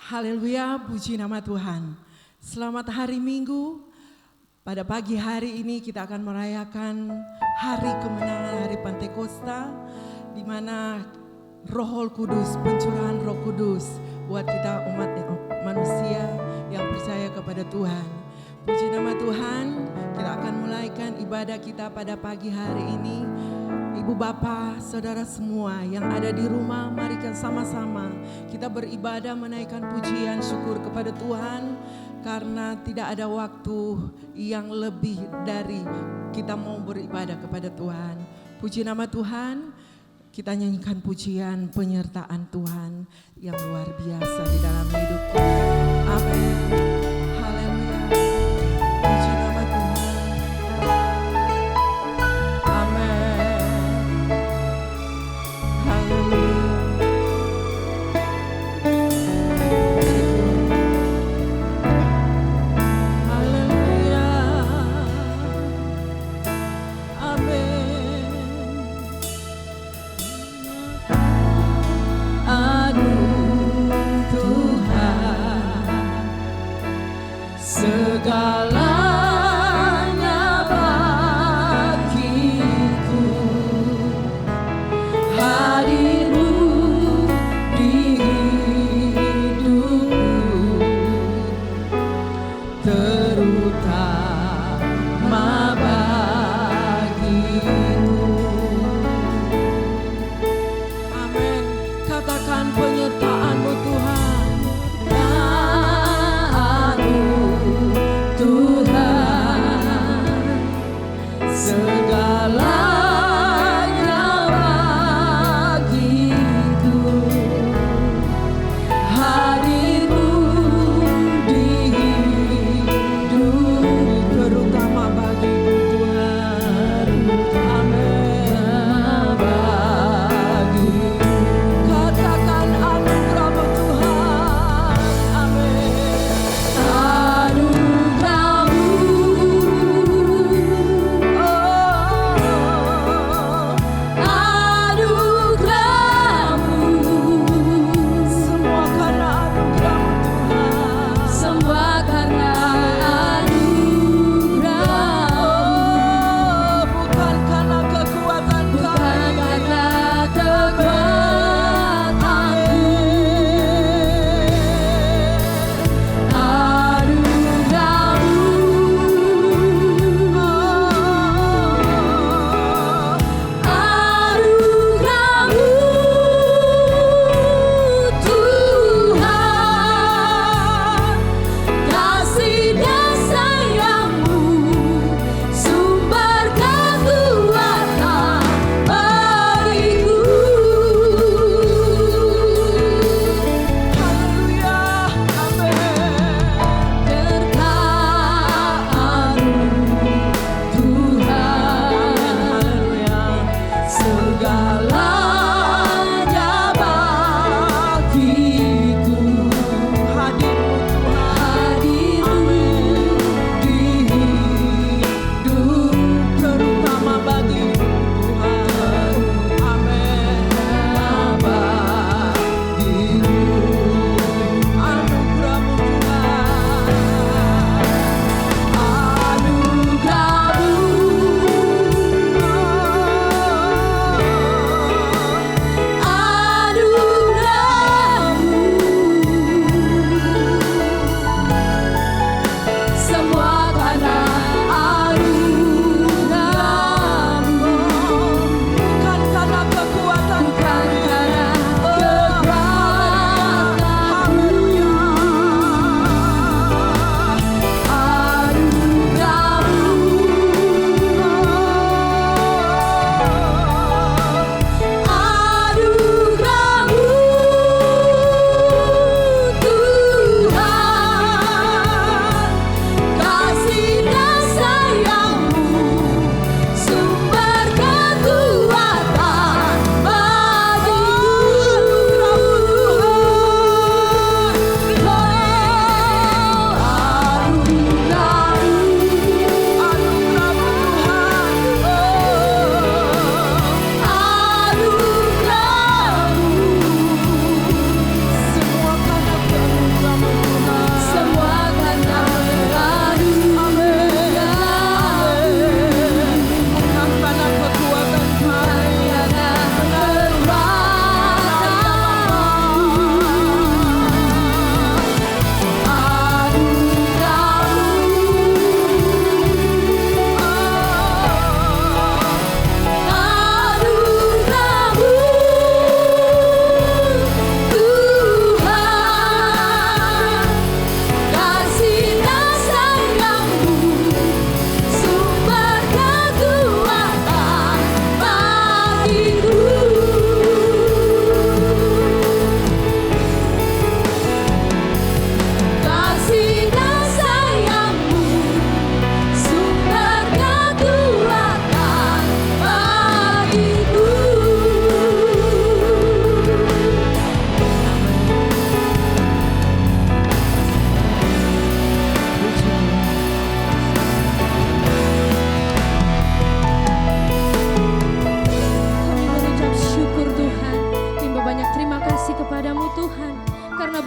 Haleluya, puji nama Tuhan. Selamat hari Minggu. Pada pagi hari ini kita akan merayakan hari kemenangan, hari Pentakosta, di mana Roh Kudus, pencurahan Roh Kudus buat kita umat manusia yang percaya kepada Tuhan. Puji nama Tuhan, kita akan mulaikan ibadah kita pada pagi hari ini. Ibu Bapa, saudara semua yang ada di rumah, mari kita sama-sama kita beribadah menaikkan pujian syukur kepada Tuhan. Karena tidak ada waktu yang lebih dari kita mau beribadah kepada Tuhan. Puji nama Tuhan, kita nyanyikan pujian penyertaan Tuhan yang luar biasa di dalam hidup kita. Amin. Haleluya. Puji nama Tuhan. Amin. Haleluya.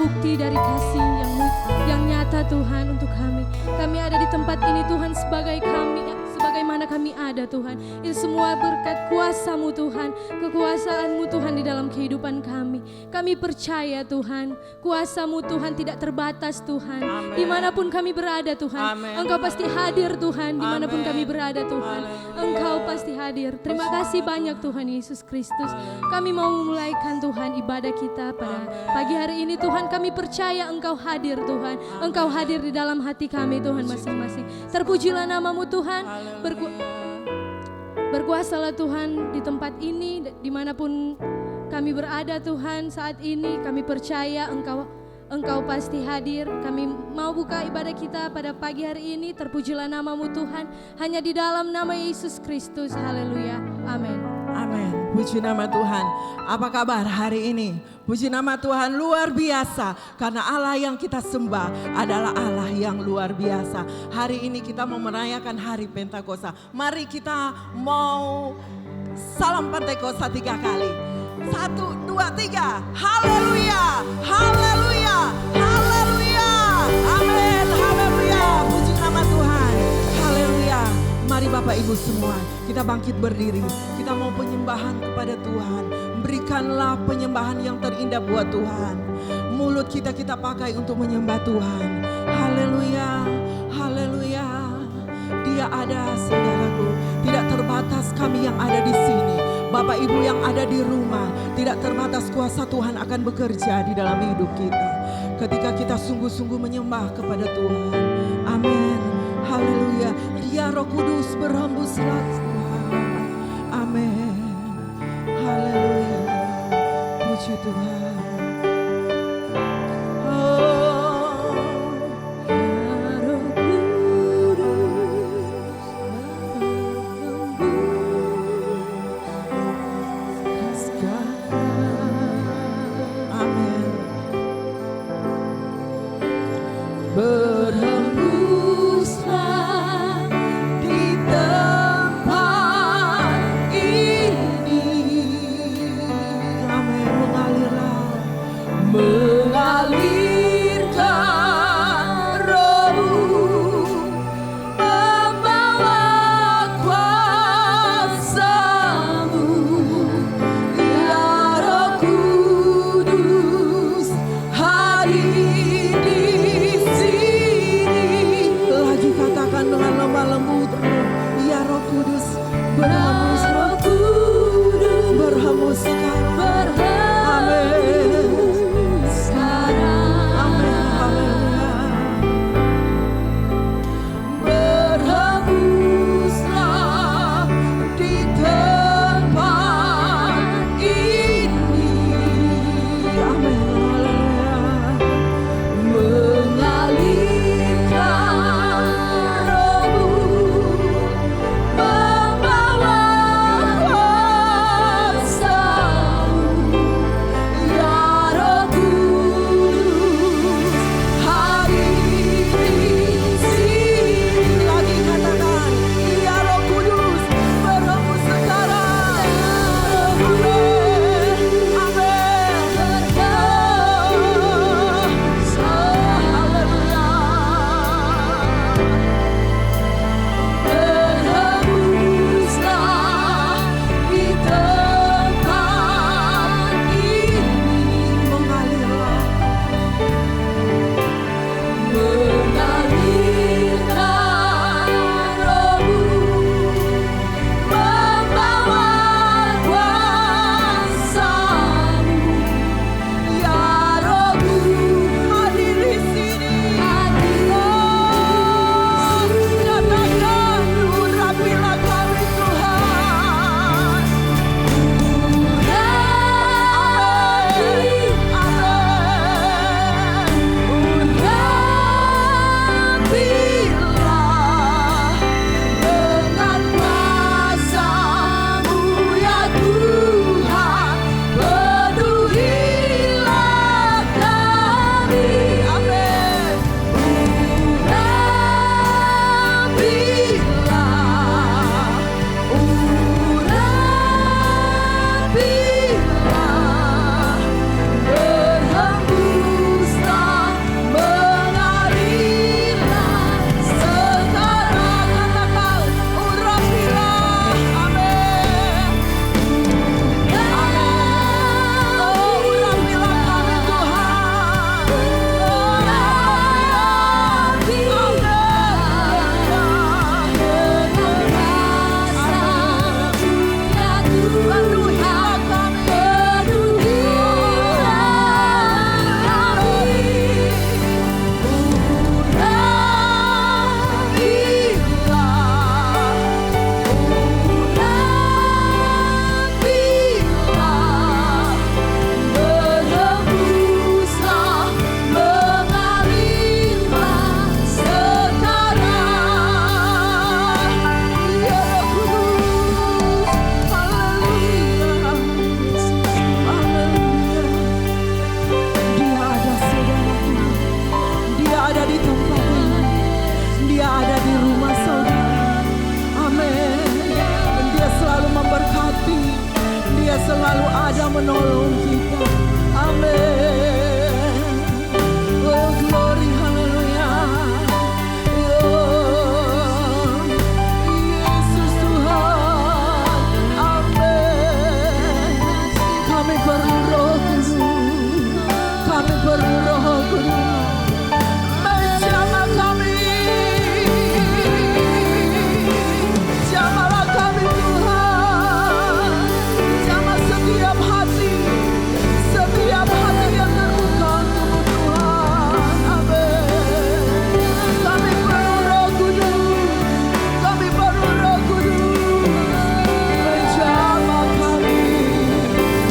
bukti dari kasih yang nyata Tuhan untuk kami. Kami ada di tempat ini Tuhan sebagai kami, sebagaimana kami ada Tuhan. Ini semua berkat kuasa-Mu Tuhan, kekuasaan-Mu Tuhan di dalam kehidupan kami. Kami percaya Tuhan, kuasa-Mu Tuhan tidak terbatas Tuhan. Amen. Dimanapun kami berada Tuhan, Amen. Engkau pasti hadir Tuhan. Dimanapun Amen. kami berada Tuhan, Haleluya. Engkau pasti hadir. Terima kasih banyak Tuhan Yesus Kristus. Kami mau memulaikan Tuhan ibadah kita pada pagi hari ini Tuhan. Kami percaya Engkau hadir Tuhan. Engkau hadir di dalam hati kami Tuhan masing-masing. Terpujilah nama-Mu Tuhan. Berkuasalah Tuhan di tempat ini, dimanapun kami berada Tuhan saat ini. Kami percaya Engkau pasti hadir. Kami mau buka ibadah kita pada pagi hari ini. Terpujilah nama-Mu Tuhan. Hanya di dalam nama Yesus Kristus. Haleluya. Amin. Amin. Puji nama Tuhan. Apa kabar hari ini? Puji nama Tuhan luar biasa. Karena Allah yang kita sembah adalah Allah yang luar biasa. Hari ini kita mau merayakan hari Pentakosta. Mari kita mau salam Pentakosta 3 kali. 1, 2, 3. Haleluya. Haleluya. Haleluya. Amin. Haleluya. Puji nama Tuhan. Haleluya. Mari Bapak Ibu semua, kita bangkit berdiri. Kita mau penyembahan kepada Tuhan. Berikanlah penyembahan yang terindah buat Tuhan. Mulut kita pakai untuk menyembah Tuhan. Haleluya. Haleluya. Dia ada, saudaraku. Tidak terbatas kami yang ada di sini. Bapak Ibu yang ada di rumah, tidak terbatas kuasa Tuhan akan bekerja di dalam hidup kita. Ketika kita sungguh-sungguh menyembah kepada Tuhan. Amin. Haleluya. Dia Roh Kudus berhembuslah Tuhan. Amin. Haleluya. Puji Tuhan. Oh, ya Roh Kudus berhembus sekarang. Amin. Berhembuslah di tempat ini. Amin. Mengalirlah ada menolong kita. Amin. Oh glory, haleluya. Oh, Yesus Tuhan. Amin. Kami perlu Roh Kudus. Kami perlu Roh Kudus. Menjamah kami. Jamahlah kami Tuhan. Jamah setiap hati yang terbuka untukmu Tuhan. Amin. Kami perlu Roh Kudus. Kami perlu Roh Kudus. Menjamah kami.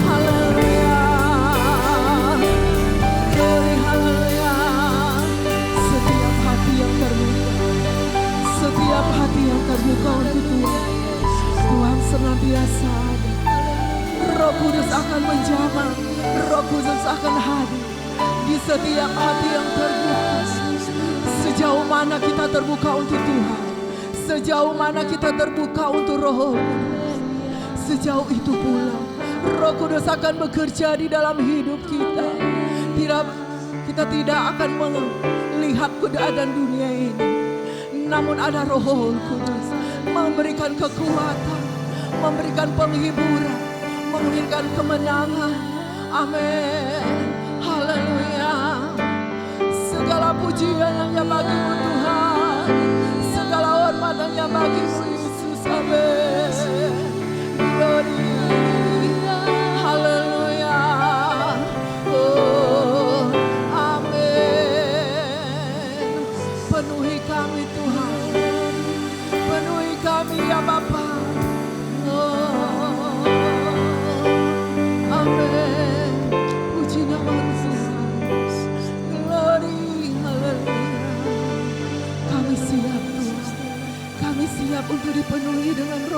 Haleluya. Glory, haleluya. Setiap hati yang terbuka. Setiap hati yang terbuka untuk Tuhan. Tuhan senantiasa ada. Roh Kudus akan menjamah. Roh Kudus akan hadir di setiap hati yang terbuka. Sejauh mana kita terbuka untuk Tuhan, sejauh mana kita terbuka untuk Roh Kudus, sejauh itu pula Roh Kudus akan bekerja di dalam hidup kita. Kita tidak akan melihat keadaan dunia ini, namun ada Roh Kudus memberikan kekuatan, memberikan penghiburan, memberikan kemenangan. Amin. Haleluya. Segala pujian hanya bagimu Tuhan, segala hormat hanya bagimu Yesus. Amin. Glory. Haleluya. Oh, amin. Penuhi kami Tuhan, penuhi kami ya Bapa. Oh, amin. Puji nama Tuhan. Glory, haleluya. Kami siap Tuhan. Kami siap untuk dipenuhi dengan Roh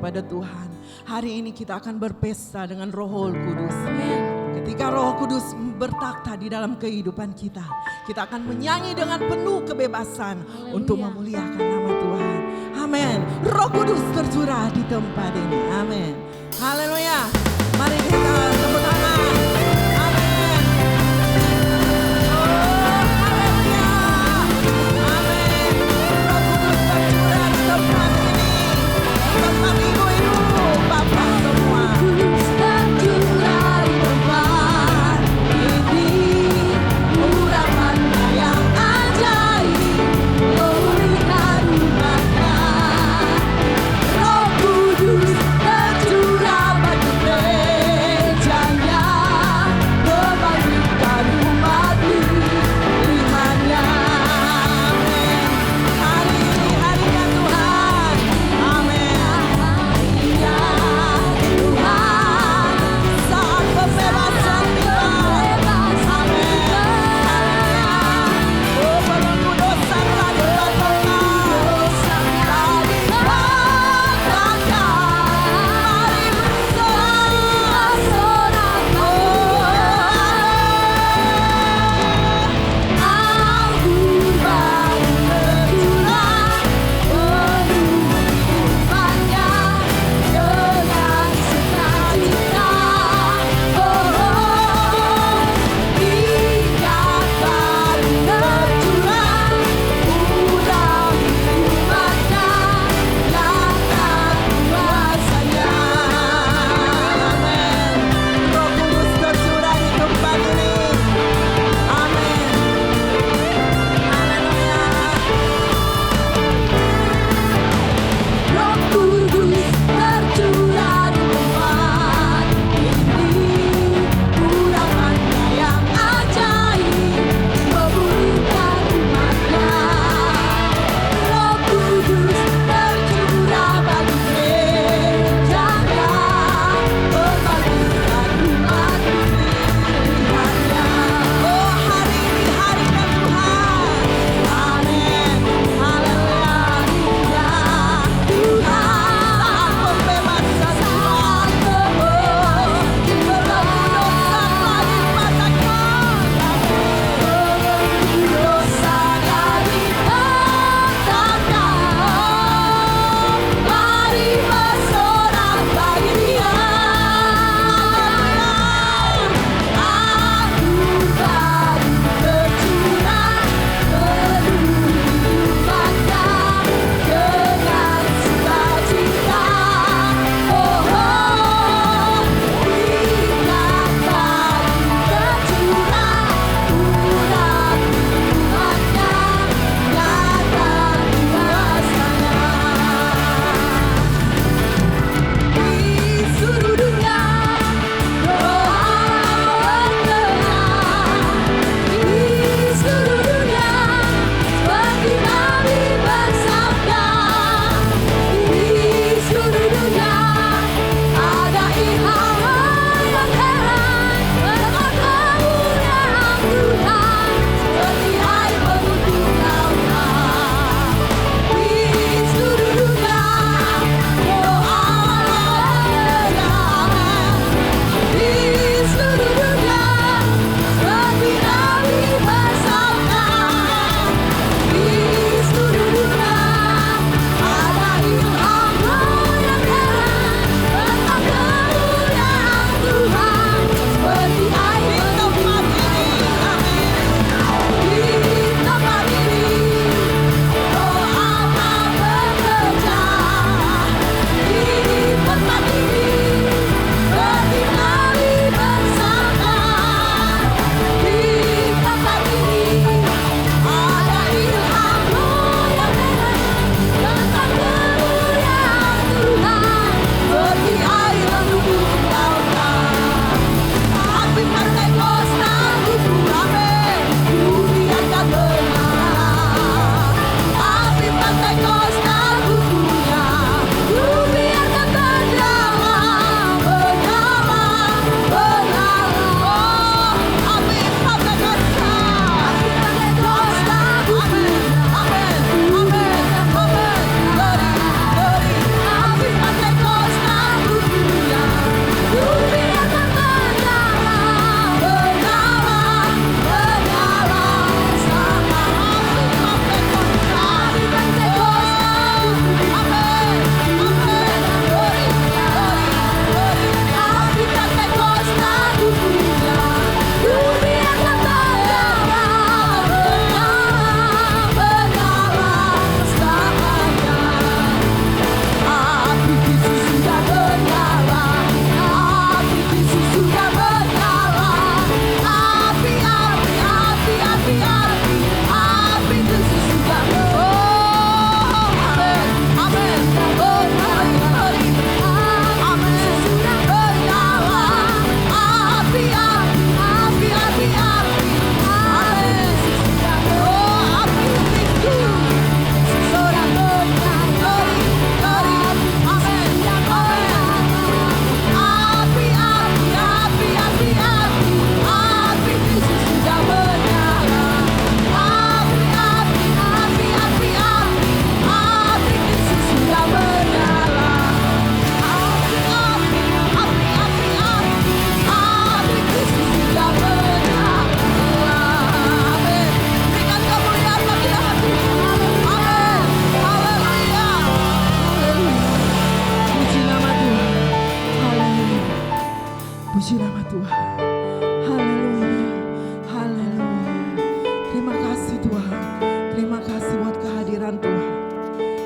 kepada Tuhan. Hari ini kita akan berpesta dengan Roh Kudus. Ketika Roh Kudus bertakhta di dalam kehidupan kita, kita akan menyanyi dengan penuh kebebasan untuk memuliakan nama Tuhan. Amin. Roh Kudus tercurah di tempat ini. Amin. Haleluya. Mari kita tepuk tangan. Amin. Oh, haleluya. Amin. Roh Kudus tercurah di tempat ini. Tempat ibu-ibu, bapak semua. Tercurah di tempat ini. Urapannya yang ajaib. Berikan umatnya. Roh Kudus tercurah bagi gereja.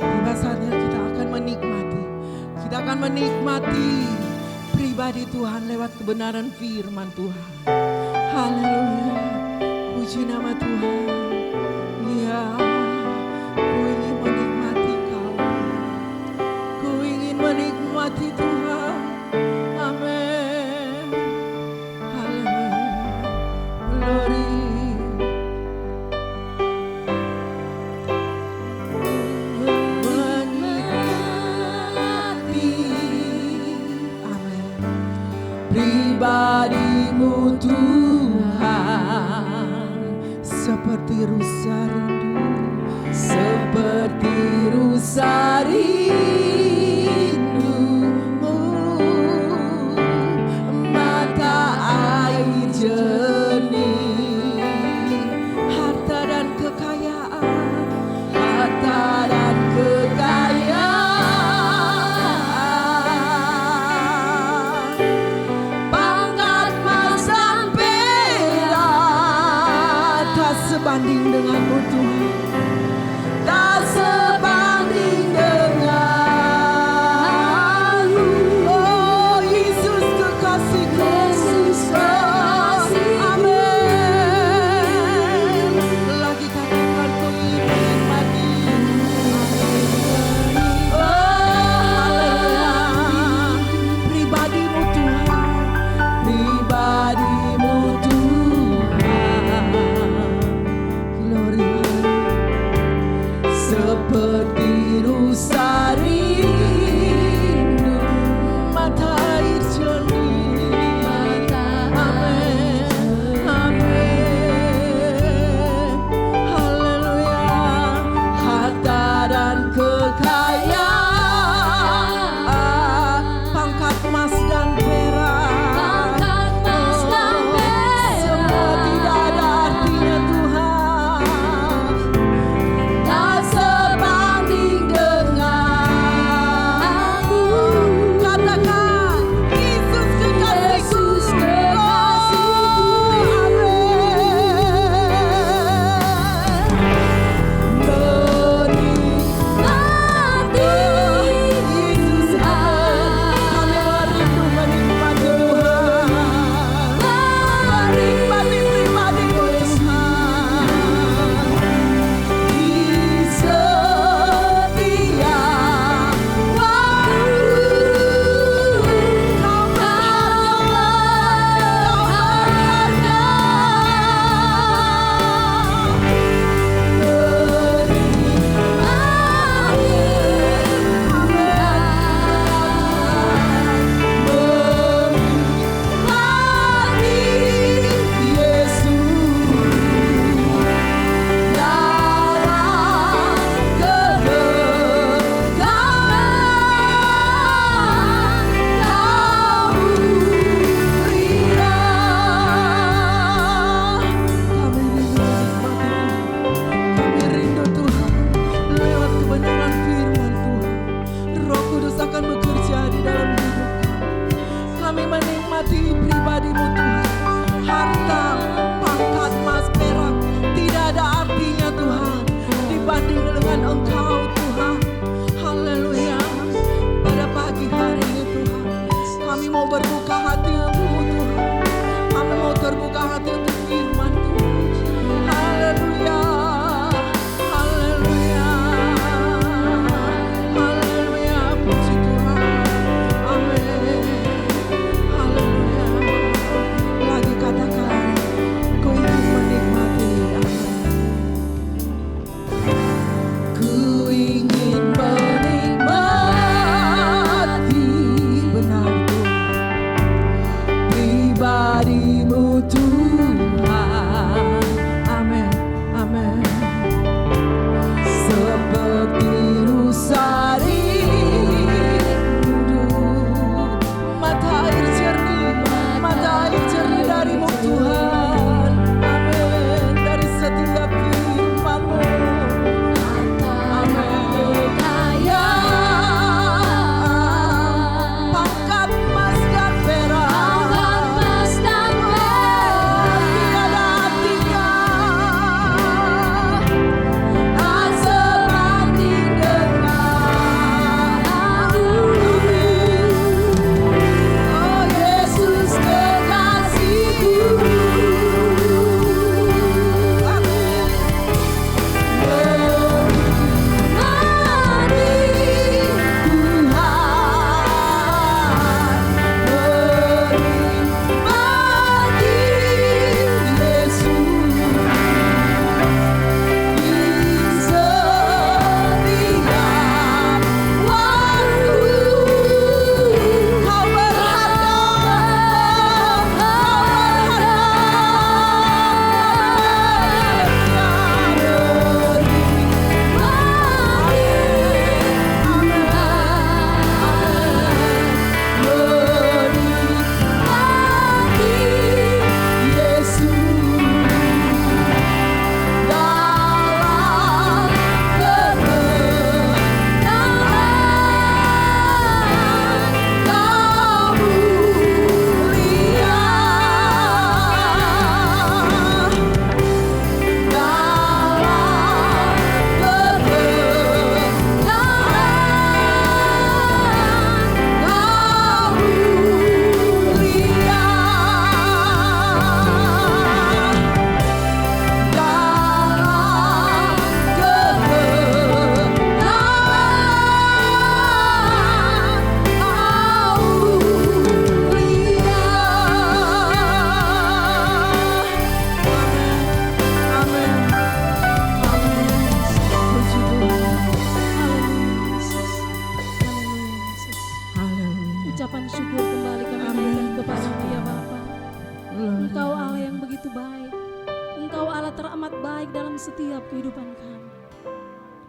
Tiba saatnya kita akan menikmati. Kita akan menikmati pribadi Tuhan lewat kebenaran firman Tuhan. Haleluya. Puji nama Tuhan. Ya, ku ingin menikmati Kau. Ku ingin menikmati Tuhan. Amin. Haleluya. Glory. Pribadi-Mu Tuhan, seperti rusa rindu, seperti rusa rindu-Mu, mata air jernih, harta dan kekayaan, harta dan kekayaan. Sebanding denganmu Tuhan, tak sebanding denganmu. Oh Yesus kekasihku, amin. Lagi katakan ku ingin menikmati. Oh haleluya. Pribadi-Mu Tuhan, pribadi-Mu Tuhan. Glory,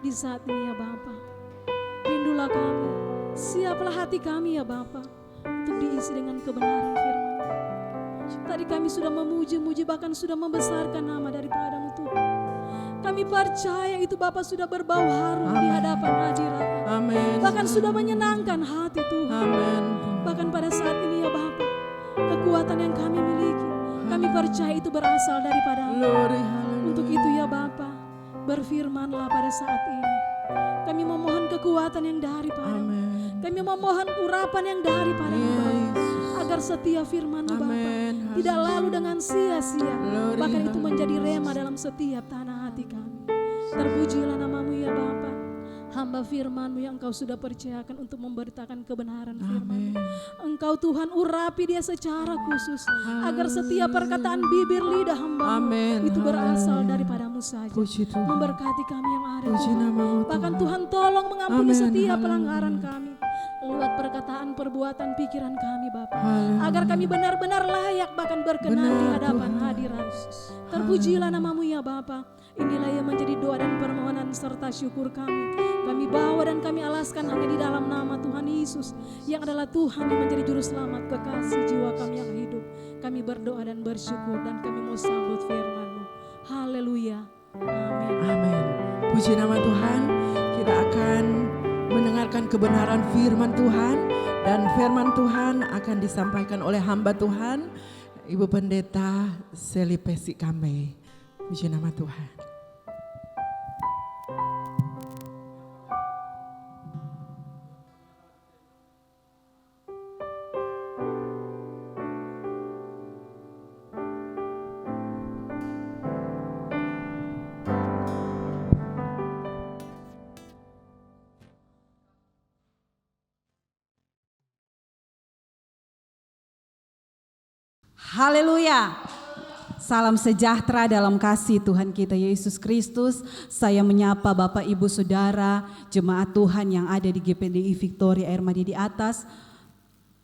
Di saat ini ya Bapa, rindulah kami, siaplah hati kami ya Bapa, untuk diisi dengan kebenaran firman. Tadi kami sudah memuji-muji, bahkan sudah membesarkan nama daripada-Mu Tuhan. Kami percaya itu Bapa sudah berbau harum di hadapan hadirat. Amin. Bahkan sudah menyenangkan hati Tuhan. Amin. Bahkan pada saat ini ya Bapa, kekuatan yang kami miliki, kami percaya itu berasal daripada-Mu. Glory, haleluya. Untuk itu ya Bapa, berfirmanlah pada saat ini. Kami memohon kekuatan yang daripada-Mu. Amin. Kami memohon urapan yang daripada-Mu Ya, Bapa. Yesus. Agar setiap firman-Mu Bapa Amin. tidak lalu dengan sia-sia. Glory, Bahkan itu haleluya. menjadi rema dalam setiap tanah hati kami. Terpujilah nama-Mu ya Bapa. Hamba firman-Mu yang Engkau sudah percayakan untuk memberitakan kebenaran firman-Mu. Engkau Tuhan urapi dia secara khusus. Agar setiap perkataan bibir lidah hamba-Mu Amin. itu berasal Haleluya. daripada-Mu saja. Puji Tuhan. Memberkati kami yang ada Puji Tuhan. nama-Mu Bahkan Tuhan. Tuhan tolong mengampuni Amin. setiap Haleluya. pelanggaran kami. Lewat perkataan, perbuatan, pikiran kami Bapa. Haleluya. Agar kami benar-benar layak bahkan berkenan Benar, di hadapan Tuhan. hadirat. Terpujilah nama-Mu ya Bapa. Inilah yang menjadi doa dan permohonan serta syukur kami. Kami bawa dan kami alaskan hanya di dalam nama Tuhan Yesus, yang adalah Tuhan yang menjadi juru selamat kekasih jiwa kami yang hidup. Kami berdoa dan bersyukur dan kami mau sambut firman-Mu. Haleluya. Amin. Amin. Puji nama Tuhan. Kita akan mendengarkan kebenaran firman Tuhan, dan firman Tuhan akan disampaikan oleh hamba Tuhan, Ibu Pendeta Seli Pesik Kambe. Puji nama Tuhan. Haleluya. Salam sejahtera dalam kasih Tuhan kita Yesus Kristus. Saya menyapa Bapak Ibu Saudara, jemaat Tuhan yang ada di GPDI Victoria Air Madi di atas,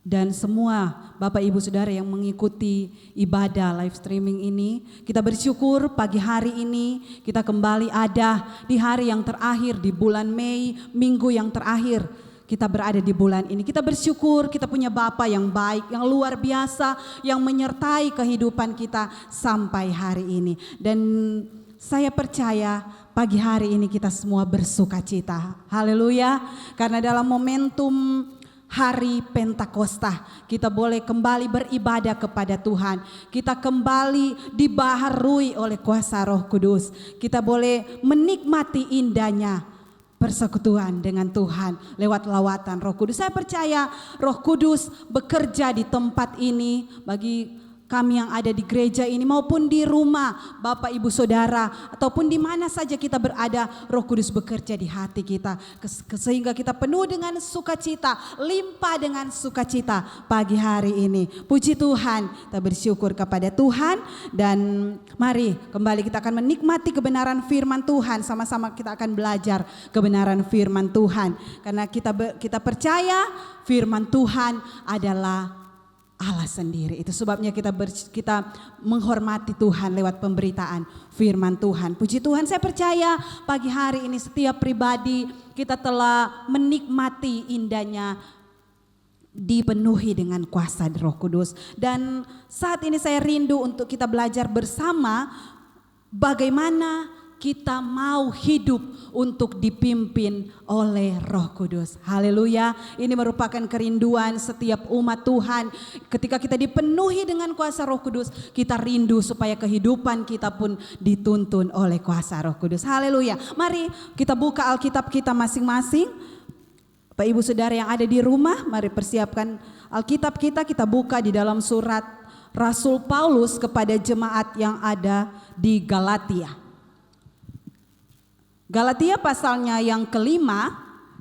dan semua Bapak Ibu Saudara yang mengikuti ibadah live streaming ini. Kita bersyukur pagi hari ini kita kembali ada di hari yang terakhir di bulan Mei, minggu yang terakhir. Kita berada di bulan ini, kita bersyukur kita punya Bapa yang baik, yang luar biasa, yang menyertai kehidupan kita sampai hari ini. Dan saya percaya pagi hari ini kita semua bersuka cita. Haleluya, karena dalam momentum hari Pentakosta kita boleh kembali beribadah kepada Tuhan. Kita kembali dibaharui oleh kuasa Roh Kudus. Kita boleh menikmati indahnya persekutuan dengan Tuhan lewat lawatan Roh Kudus. Saya percaya Roh Kudus bekerja di tempat ini bagi kami yang ada di gereja ini maupun di rumah Bapak Ibu Saudara ataupun di mana saja kita berada. Roh Kudus bekerja di hati kita sehingga kita penuh dengan sukacita, limpah dengan sukacita pagi hari ini. Puji Tuhan, kita bersyukur kepada Tuhan, dan mari kembali kita akan menikmati kebenaran firman Tuhan. Sama-sama kita akan belajar kebenaran firman Tuhan, karena kita percaya firman Tuhan adalah Allah sendiri. Itu sebabnya kita menghormati Tuhan lewat pemberitaan firman Tuhan. Puji Tuhan, saya percaya pagi hari ini setiap pribadi kita telah menikmati indahnya dipenuhi dengan kuasa Roh Kudus. Dan saat ini saya rindu untuk kita belajar bersama bagaimana kita mau hidup untuk dipimpin oleh Roh Kudus. Haleluya. Ini merupakan kerinduan setiap umat Tuhan. Ketika kita dipenuhi dengan kuasa Roh Kudus, kita rindu supaya kehidupan kita pun dituntun oleh kuasa Roh Kudus. Haleluya. Mari kita buka Alkitab kita masing-masing. Bapak Ibu Saudara yang ada di rumah, mari persiapkan Alkitab kita buka di dalam surat Rasul Paulus kepada jemaat yang ada di Galatia. Galatia pasalnya yang kelima,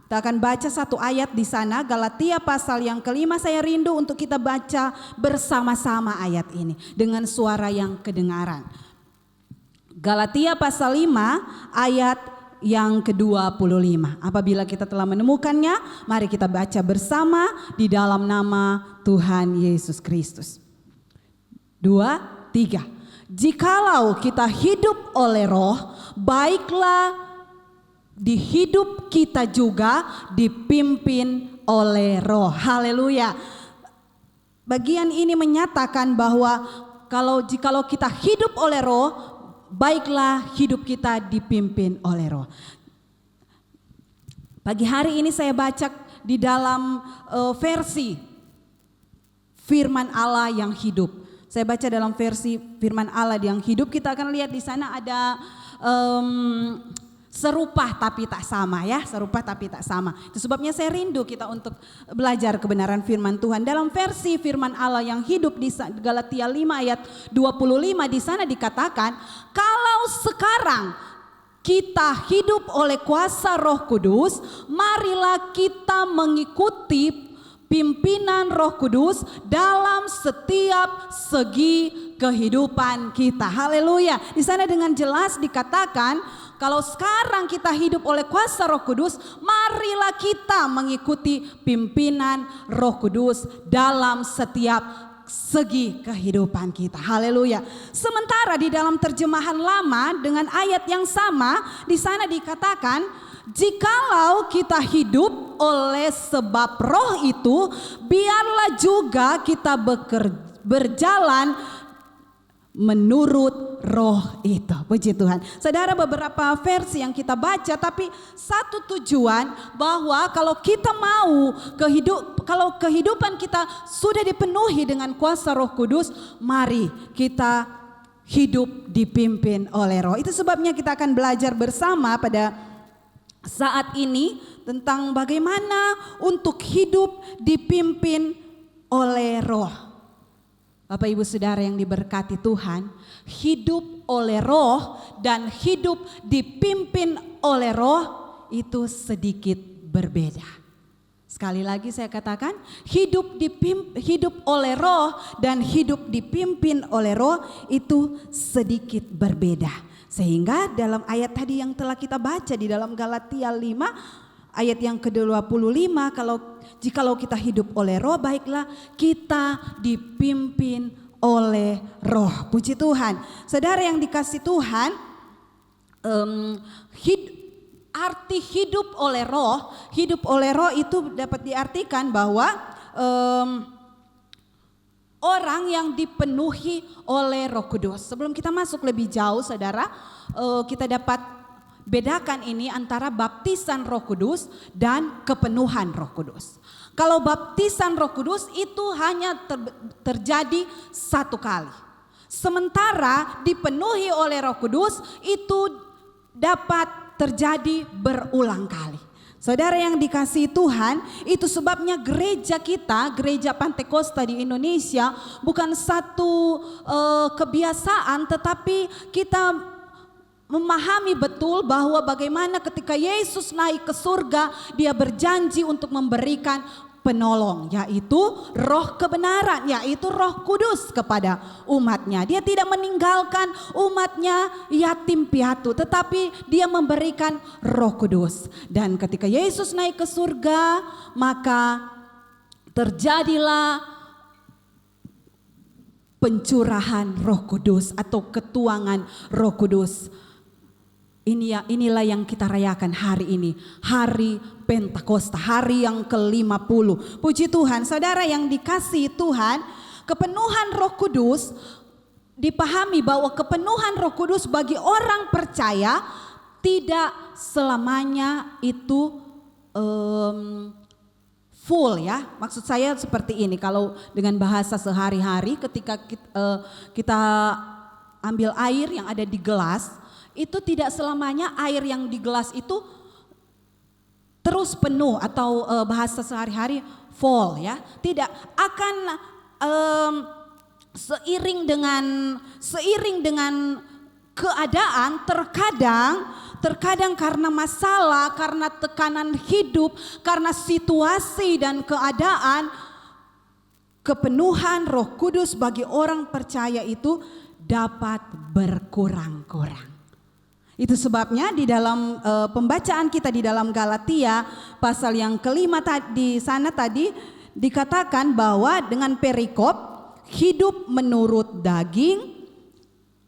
kita akan baca satu ayat di sana. Galatia pasal yang kelima, saya rindu untuk kita baca bersama-sama ayat ini dengan suara yang kedengaran. Galatia pasal 5 ayat yang ke-25. Apabila kita telah menemukannya, mari kita baca bersama di dalam nama Tuhan Yesus Kristus. 2, 3. Jikalau kita hidup oleh Roh, baiklah di hidup kita juga dipimpin oleh Roh. Haleluya. Bagian ini menyatakan bahwa jikalau kita hidup oleh Roh, baiklah hidup kita dipimpin oleh Roh. Pagi hari ini saya baca di dalam versi Firman Allah yang hidup. Saya baca dalam versi Firman Allah yang hidup. Kita akan lihat di sana ada serupa tapi tak sama ya, serupa tapi tak sama. Itu sebabnya saya rindu kita untuk belajar kebenaran firman Tuhan. Dalam versi firman Allah yang hidup di Galatia 5 ayat 25 di sana dikatakan, kalau sekarang kita hidup oleh kuasa Roh Kudus, marilah kita mengikuti pimpinan Roh Kudus dalam setiap segi kehidupan kita. Haleluya. Di sana dengan jelas dikatakan, kalau sekarang kita hidup oleh kuasa Roh Kudus, marilah kita mengikuti pimpinan Roh Kudus dalam setiap segi kehidupan kita. Haleluya. Sementara di dalam terjemahan lama dengan ayat yang sama, di sana dikatakan, jikalau kita hidup oleh sebab Roh itu, biarlah juga kita berjalan menurut Roh itu. Puji Tuhan. Saudara, beberapa versi yang kita baca, tapi satu tujuan bahwa kalau kita mau kalau kehidupan kita sudah dipenuhi dengan kuasa Roh Kudus, mari kita hidup dipimpin oleh Roh. Itu sebabnya kita akan belajar bersama pada saat ini tentang bagaimana untuk hidup dipimpin oleh Roh. Bapak Ibu Saudara yang diberkati Tuhan, hidup oleh Roh dan hidup dipimpin oleh Roh itu sedikit berbeda. Sekali lagi saya katakan, hidup oleh Roh dan hidup dipimpin oleh Roh itu sedikit berbeda. Sehingga dalam ayat tadi yang telah kita baca di dalam Galatia 5 ayat yang ke-25, jikalau kita hidup oleh Roh, baiklah kita dipimpin oleh Roh. Puji Tuhan. Saudara yang dikasih Tuhan, arti hidup oleh Roh itu dapat diartikan bahwa orang yang dipenuhi oleh Roh Kudus. Sebelum kita masuk lebih jauh, saudara, kita dapat bedakan ini antara baptisan Roh Kudus dan kepenuhan Roh Kudus. Kalau baptisan Roh Kudus itu hanya terjadi satu kali. Sementara dipenuhi oleh Roh Kudus itu dapat terjadi berulang kali. Saudara yang dikasihi Tuhan, itu sebabnya gereja kita, gereja Pantekosta di Indonesia bukan satu kebiasaan, tetapi kita memahami betul bahwa bagaimana ketika Yesus naik ke surga, dia berjanji untuk memberikan penolong, yaitu Roh kebenaran, yaitu Roh Kudus kepada umatnya. Dia tidak meninggalkan umatnya yatim piatu, tetapi dia memberikan Roh Kudus. Dan ketika Yesus naik ke surga, maka terjadilah pencurahan Roh Kudus atau ketuangan Roh Kudus. Inilah yang kita rayakan hari ini, hari Pentakosta, hari yang ke-50. Puji Tuhan, saudara yang dikasihi Tuhan, kepenuhan Roh Kudus, dipahami bahwa kepenuhan Roh Kudus bagi orang percaya tidak selamanya itu full ya. Maksud saya seperti ini, kalau dengan bahasa sehari-hari ketika kita ambil air yang ada di gelas, itu tidak selamanya air yang di gelas itu terus penuh atau bahasa sehari-hari full ya. Tidak, akan seiring dengan keadaan, terkadang karena masalah, karena tekanan hidup, karena situasi dan keadaan, kepenuhan Roh Kudus bagi orang percaya itu dapat berkurang-kurang. Itu sebabnya di dalam pembacaan kita di dalam Galatia pasal yang ke-5 di sana tadi dikatakan bahwa dengan perikop hidup menurut daging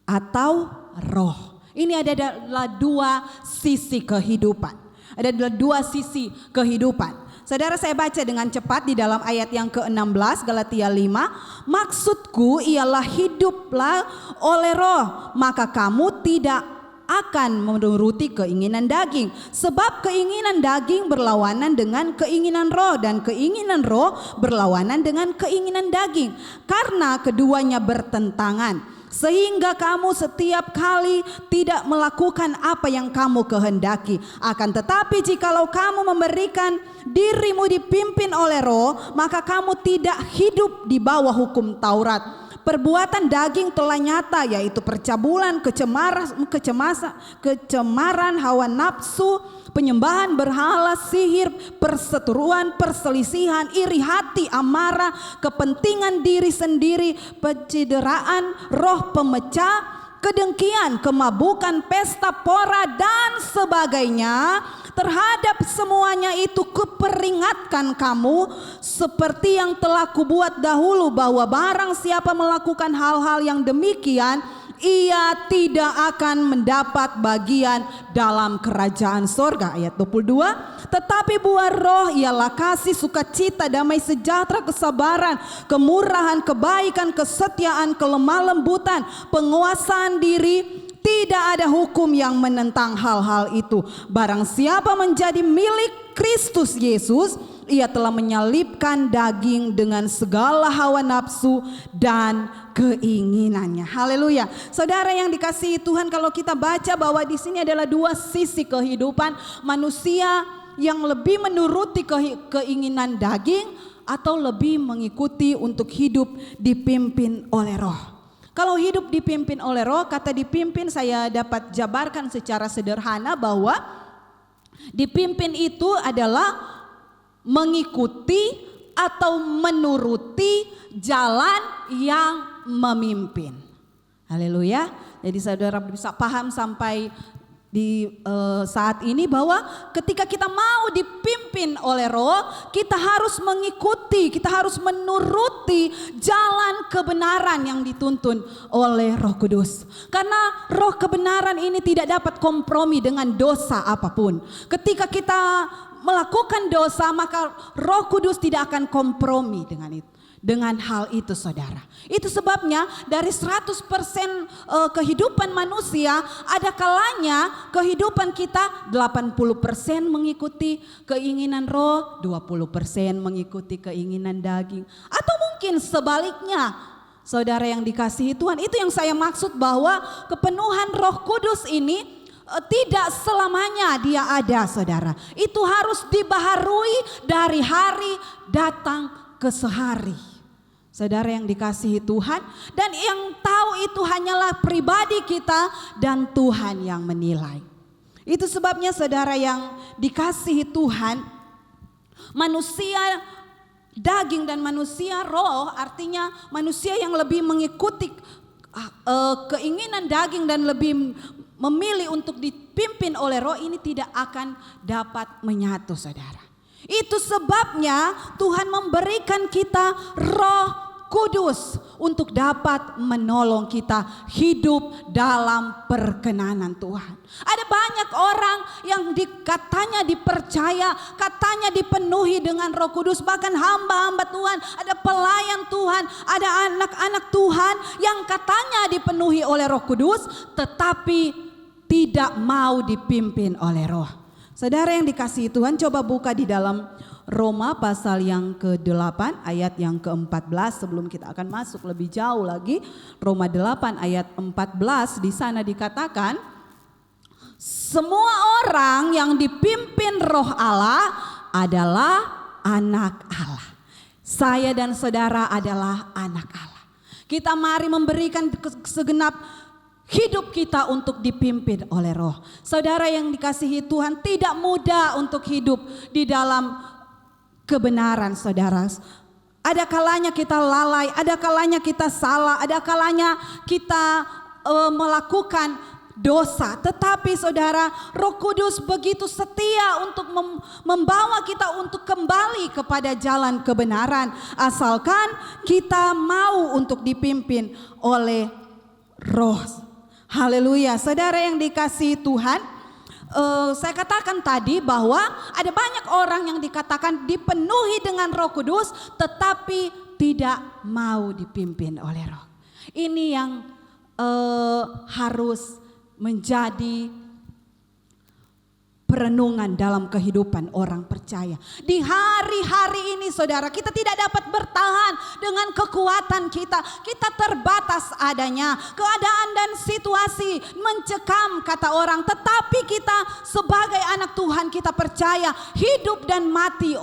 atau roh. Ini adalah dua sisi kehidupan. Ada dua sisi kehidupan. Saudara, saya baca dengan cepat di dalam ayat yang ke-16 Galatia 5. Maksudku ialah hiduplah oleh roh, maka kamu tidak akan menuruti keinginan daging. Sebab keinginan daging berlawanan dengan keinginan roh, dan keinginan roh berlawanan dengan keinginan daging. Karena keduanya bertentangan, sehingga kamu setiap kali tidak melakukan apa yang kamu kehendaki. Akan tetapi jikalau kamu memberikan dirimu dipimpin oleh roh, maka kamu tidak hidup di bawah hukum Taurat. Perbuatan daging telah nyata, yaitu percabulan, kecemaran, hawa nafsu, penyembahan berhala, sihir, perseteruan, perselisihan, iri hati, amarah, kepentingan diri sendiri, pencideraan, roh pemecah, kedengkian, kemabukan, pesta pora, dan sebagainya. Terhadap semuanya itu kuperingatkan kamu, seperti yang telah kubuat dahulu, bahwa barang siapa melakukan hal-hal yang demikian, ia tidak akan mendapat bagian dalam kerajaan sorga. Ayat 22. Tetapi buah roh ialah kasih, sukacita, damai sejahtera, kesabaran, kemurahan, kebaikan, kesetiaan, kelemah lembutan, penguasaan diri. Tidak ada hukum yang menentang hal-hal itu. Barang siapa menjadi milik Kristus Yesus, ia telah menyalibkan daging dengan segala hawa nafsu dan keinginannya. Haleluya. Saudara yang dikasihi Tuhan, kalau kita baca bahwa di sini adalah dua sisi kehidupan manusia, yang lebih menuruti keinginan daging atau lebih mengikuti untuk hidup dipimpin oleh roh. Kalau hidup dipimpin oleh roh, kata dipimpin saya dapat jabarkan secara sederhana bahwa dipimpin itu adalah mengikuti atau menuruti jalan yang memimpin. Haleluya. Jadi saudara bisa paham sampai di saat ini bahwa ketika kita mau dipimpin oleh roh, kita harus mengikuti, kita harus menuruti jalan kebenaran yang dituntun oleh Roh Kudus. Karena roh kebenaran ini tidak dapat kompromi dengan dosa apapun. Ketika kita melakukan dosa, maka Roh Kudus tidak akan kompromi dengan itu. Dengan hal itu saudara. Itu sebabnya dari 100% kehidupan manusia, ada kalanya kehidupan kita 80% mengikuti keinginan roh, 20% mengikuti keinginan daging. Atau mungkin sebaliknya. Saudara yang dikasihi Tuhan, itu yang saya maksud bahwa kepenuhan Roh Kudus ini tidak selamanya dia ada saudara. Itu harus dibaharui dari hari datang ke sehari. Saudara yang dikasihi Tuhan, dan yang tahu itu hanyalah pribadi kita dan Tuhan yang menilai. Itu sebabnya saudara yang dikasihi Tuhan, manusia daging dan manusia roh, artinya manusia yang lebih mengikuti keinginan daging dan lebih memilih untuk dipimpin oleh roh, ini tidak akan dapat menyatu saudara. Itu sebabnya Tuhan memberikan kita Roh Kudus untuk dapat menolong kita hidup dalam perkenanan Tuhan. Ada banyak orang yang katanya dipercaya, katanya dipenuhi dengan Roh Kudus, bahkan hamba-hamba Tuhan, ada pelayan Tuhan, ada anak-anak Tuhan yang katanya dipenuhi oleh Roh Kudus, tetapi tidak mau dipimpin oleh Roh. Saudara yang dikasihi Tuhan, coba buka di dalam Roma pasal yang ke-8 ayat yang ke-14 sebelum kita akan masuk lebih jauh lagi. Roma 8 ayat 14, di sana dikatakan, semua orang yang dipimpin Roh Allah adalah anak Allah. Saya dan saudara adalah anak Allah. Kita mari memberikan segenap hidup kita untuk dipimpin oleh roh. Saudara yang dikasihi Tuhan, tidak mudah untuk hidup di dalam kebenaran saudara. Ada kalanya kita lalai, ada kalanya kita salah, ada kalanya kita melakukan dosa. Tetapi saudara, Roh Kudus begitu setia untuk membawa kita untuk kembali kepada jalan kebenaran. Asalkan kita mau untuk dipimpin oleh roh. Haleluya. Saudara yang dikasihi Tuhan, saya katakan tadi bahwa ada banyak orang yang dikatakan dipenuhi dengan Roh Kudus tetapi tidak mau dipimpin oleh Roh. Ini yang harus menjadi perenungan dalam kehidupan orang percaya. Di hari-hari ini saudara, kita tidak dapat bertahan dengan kekuatan kita. Kita terbatas adanya. Keadaan dan situasi mencekam kata orang. Tetapi kita sebagai anak Tuhan, kita percaya hidup dan mati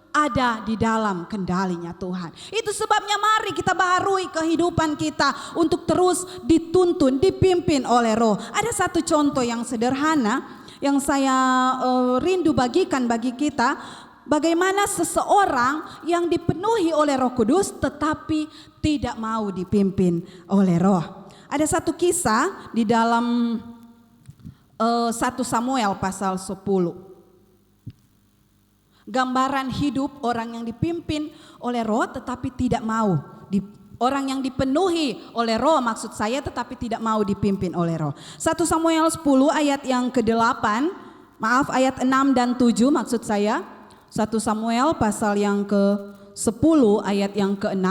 ada di dalam kendalinya Tuhan. Itu sebabnya mari kita baharui kehidupan kita untuk terus dituntun, dipimpin oleh Roh. Ada satu contoh yang sederhana yang saya rindu bagikan bagi kita, bagaimana seseorang yang dipenuhi oleh Roh Kudus tetapi tidak mau dipimpin oleh Roh. Ada satu kisah di dalam 1 Samuel pasal 10. Gambaran hidup orang yang dipimpin oleh Roh tetapi tidak mau orang yang dipenuhi oleh Roh, maksud saya, tetapi tidak mau dipimpin oleh Roh. 1 Samuel 10 ayat yang ke-8, ayat 6 dan 7 maksud saya. 1 Samuel pasal yang ke-10 ayat yang ke-6.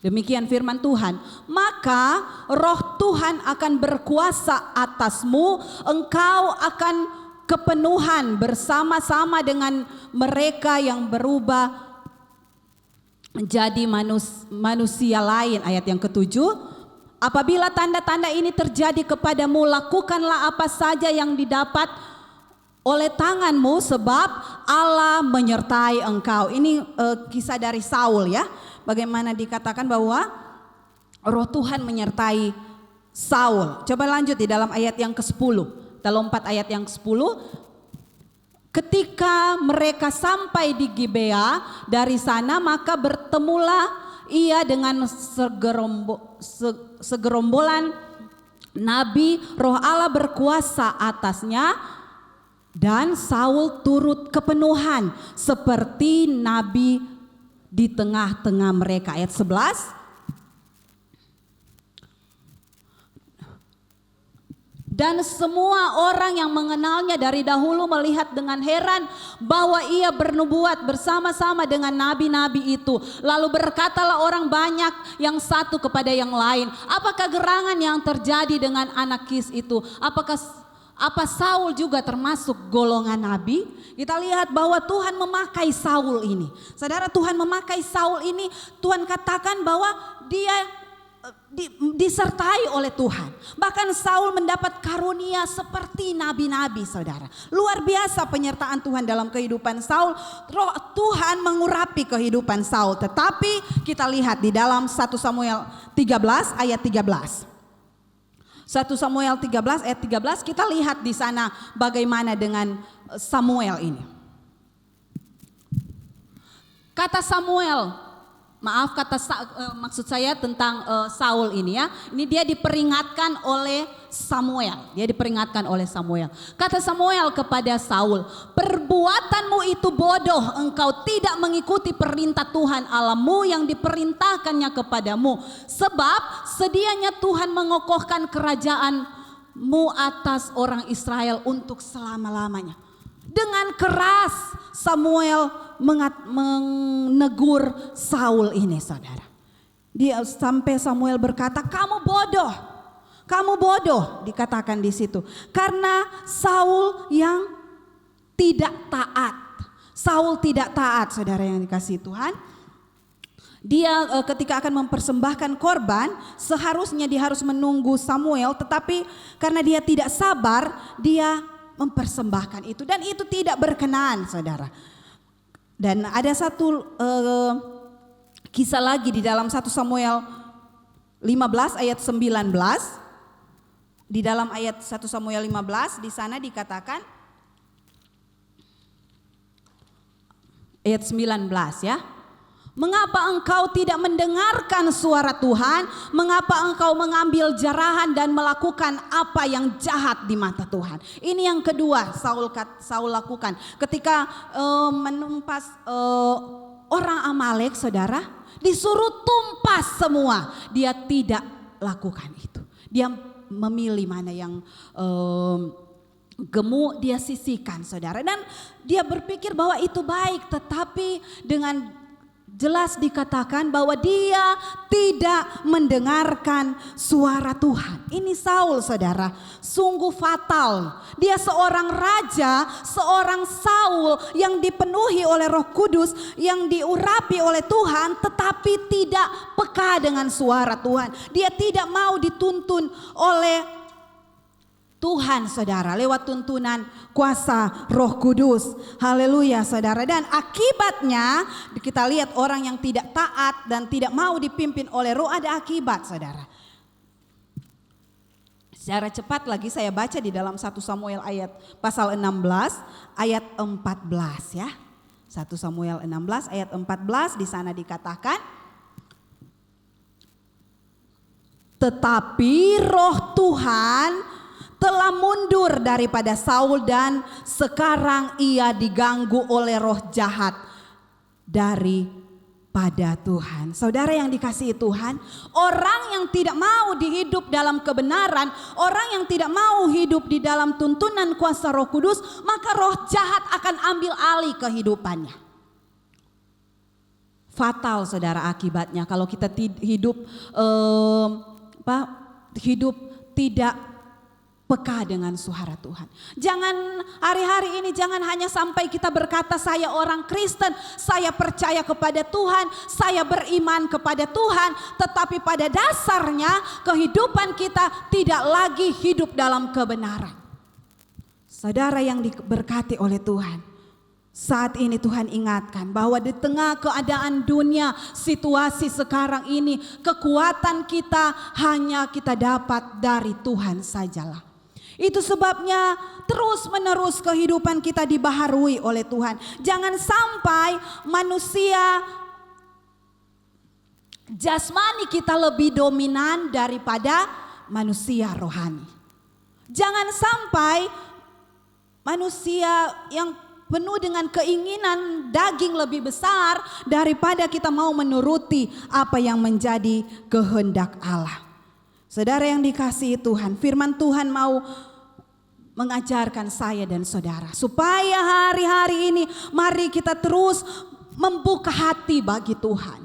Demikian firman Tuhan. Maka Roh Tuhan akan berkuasa atasmu, engkau akan kepenuhan bersama-sama dengan mereka yang berubah menjadi manusia lain. Ayat yang ke-7, apabila tanda-tanda ini terjadi kepadamu, lakukanlah apa saja yang didapat oleh tanganmu, sebab Allah menyertai engkau. Ini kisah dari Saul ya. Bagaimana dikatakan bahwa Roh Tuhan menyertai Saul. Coba lanjut di dalam ayat yang ke-10. Kita lompat ayat yang ke-10. Ketika mereka sampai di Gibea, dari sana maka bertemulah ia dengan segerombolan nabi, Roh Allah berkuasa atasnya, dan Saul turut kepenuhan seperti nabi di tengah-tengah mereka. Ayat 11. Dan semua orang yang mengenalnya dari dahulu melihat dengan heran bahwa ia bernubuat bersama-sama dengan nabi-nabi itu. Lalu berkatalah orang banyak yang satu kepada yang lain, apakah gerangan yang terjadi dengan anak Kis itu? Apa Saul juga termasuk golongan nabi? Kita lihat bahwa Tuhan memakai Saul ini. Saudara, Tuhan memakai Saul ini, Tuhan katakan bahwa dia disertai oleh Tuhan. Bahkan Saul mendapat karunia seperti nabi-nabi, saudara. Luar biasa penyertaan Tuhan dalam kehidupan Saul. Roh Tuhan mengurapi kehidupan Saul. Tetapi kita lihat di dalam 1 Samuel 13 ayat 13. 1 Samuel 13 ayat 13, kita lihat di sana bagaimana dengan Samuel ini. Kata Samuel, maksud saya tentang Saul ini ya. Ini dia diperingatkan oleh Samuel. Kata Samuel kepada Saul, perbuatanmu itu bodoh, engkau tidak mengikuti perintah Tuhan Allahmu yang diperintahkannya kepadamu. Sebab sedianya Tuhan mengokohkan kerajaanmu atas orang Israel untuk selama-lamanya. Dengan keras Samuel menegur Saul ini, saudara. Dia sampai Samuel berkata, kamu bodoh, dikatakan di situ. Karena Saul yang tidak taat. Saudara yang dikasihi Tuhan. Dia ketika akan mempersembahkan korban, seharusnya dia harus menunggu Samuel, tetapi karena dia tidak sabar, dia mempersembahkan itu, dan itu tidak berkenan, saudara. Dan ada satu kisah lagi di dalam 1 Samuel 15 ayat 19. Di dalam ayat 1 Samuel 15 di sana dikatakan ayat 19 ya. Mengapa engkau tidak mendengarkan suara Tuhan? Mengapa engkau mengambil jarahan dan melakukan apa yang jahat di mata Tuhan? Ini yang kedua Saul lakukan ketika menumpas orang Amalek, saudara. Disuruh tumpas semua, dia tidak lakukan itu. Dia memilih mana yang gemuk dia sisihkan, saudara. Dan dia berpikir bahwa itu baik, tetapi dengan jelas dikatakan bahwa dia tidak mendengarkan suara Tuhan. Ini Saul, saudara, sungguh fatal. Dia seorang raja, seorang Saul yang dipenuhi oleh Roh Kudus, yang diurapi oleh Tuhan, tetapi tidak peka dengan suara Tuhan. Dia tidak mau dituntun oleh Tuhan, saudara, lewat tuntunan kuasa Roh Kudus. Haleluya, saudara. Dan akibatnya kita lihat orang yang tidak taat dan tidak mau dipimpin oleh Roh, ada akibat, saudara. Secara cepat lagi saya baca di dalam 1 Samuel ayat pasal 16 ayat 14 ya. 1 Samuel 16 ayat 14 di sana dikatakan, tetapi Roh Tuhan telah mundur daripada Saul dan sekarang ia diganggu oleh roh jahat daripada Tuhan. Saudara yang dikasihi Tuhan, orang yang tidak mau hidup dalam kebenaran, orang yang tidak mau hidup di dalam tuntunan kuasa Roh Kudus, maka roh jahat akan ambil alih kehidupannya. Fatal, saudara, akibatnya kalau kita hidup hidup tidak peka dengan suara Tuhan. Jangan hari-hari ini jangan hanya sampai kita berkata saya orang Kristen, saya percaya kepada Tuhan, saya beriman kepada Tuhan, tetapi pada dasarnya kehidupan kita tidak lagi hidup dalam kebenaran. Saudara yang diberkati oleh Tuhan, saat ini Tuhan ingatkan bahwa di tengah keadaan dunia, situasi sekarang ini, kekuatan kita hanya kita dapat dari Tuhan sajalah. Itu sebabnya terus menerus kehidupan kita dibaharui oleh Tuhan. Jangan sampai manusia jasmani kita lebih dominan daripada manusia rohani. Jangan sampai manusia yang penuh dengan keinginan daging lebih besar daripada kita mau menuruti apa yang menjadi kehendak Allah. Saudara yang dikasihi Tuhan, firman Tuhan mau mengajarkan saya dan saudara supaya hari-hari ini mari kita terus membuka hati bagi Tuhan.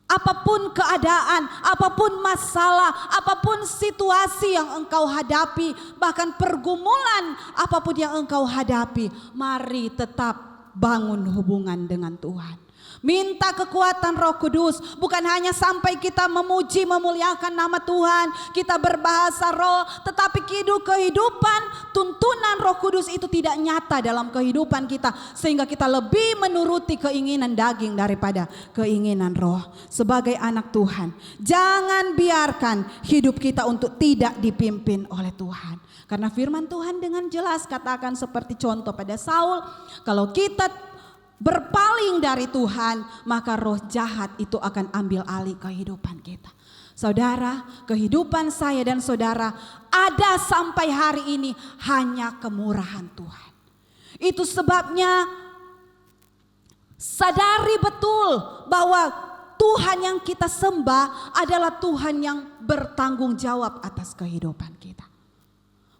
Apapun keadaan, apapun masalah, apapun situasi yang engkau hadapi, bahkan pergumulan apapun yang engkau hadapi, mari tetap bangun hubungan dengan Tuhan. Minta kekuatan Roh Kudus, bukan hanya sampai kita memuji memuliakan nama Tuhan, kita berbahasa roh, tetapi kehidupan tuntunan Roh Kudus itu tidak nyata dalam kehidupan kita, sehingga kita lebih menuruti keinginan daging daripada keinginan roh. Sebagai anak Tuhan, jangan biarkan hidup kita untuk tidak dipimpin oleh Tuhan. Karena firman Tuhan dengan jelas katakan seperti contoh pada Saul, kalau kita berpaling dari Tuhan, maka roh jahat itu akan ambil alih kehidupan kita. Saudara, kehidupan saya dan saudara ada sampai hari ini hanya kemurahan Tuhan. Itu sebabnya sadari betul bahwa Tuhan yang kita sembah adalah Tuhan yang bertanggung jawab atas kehidupan kita.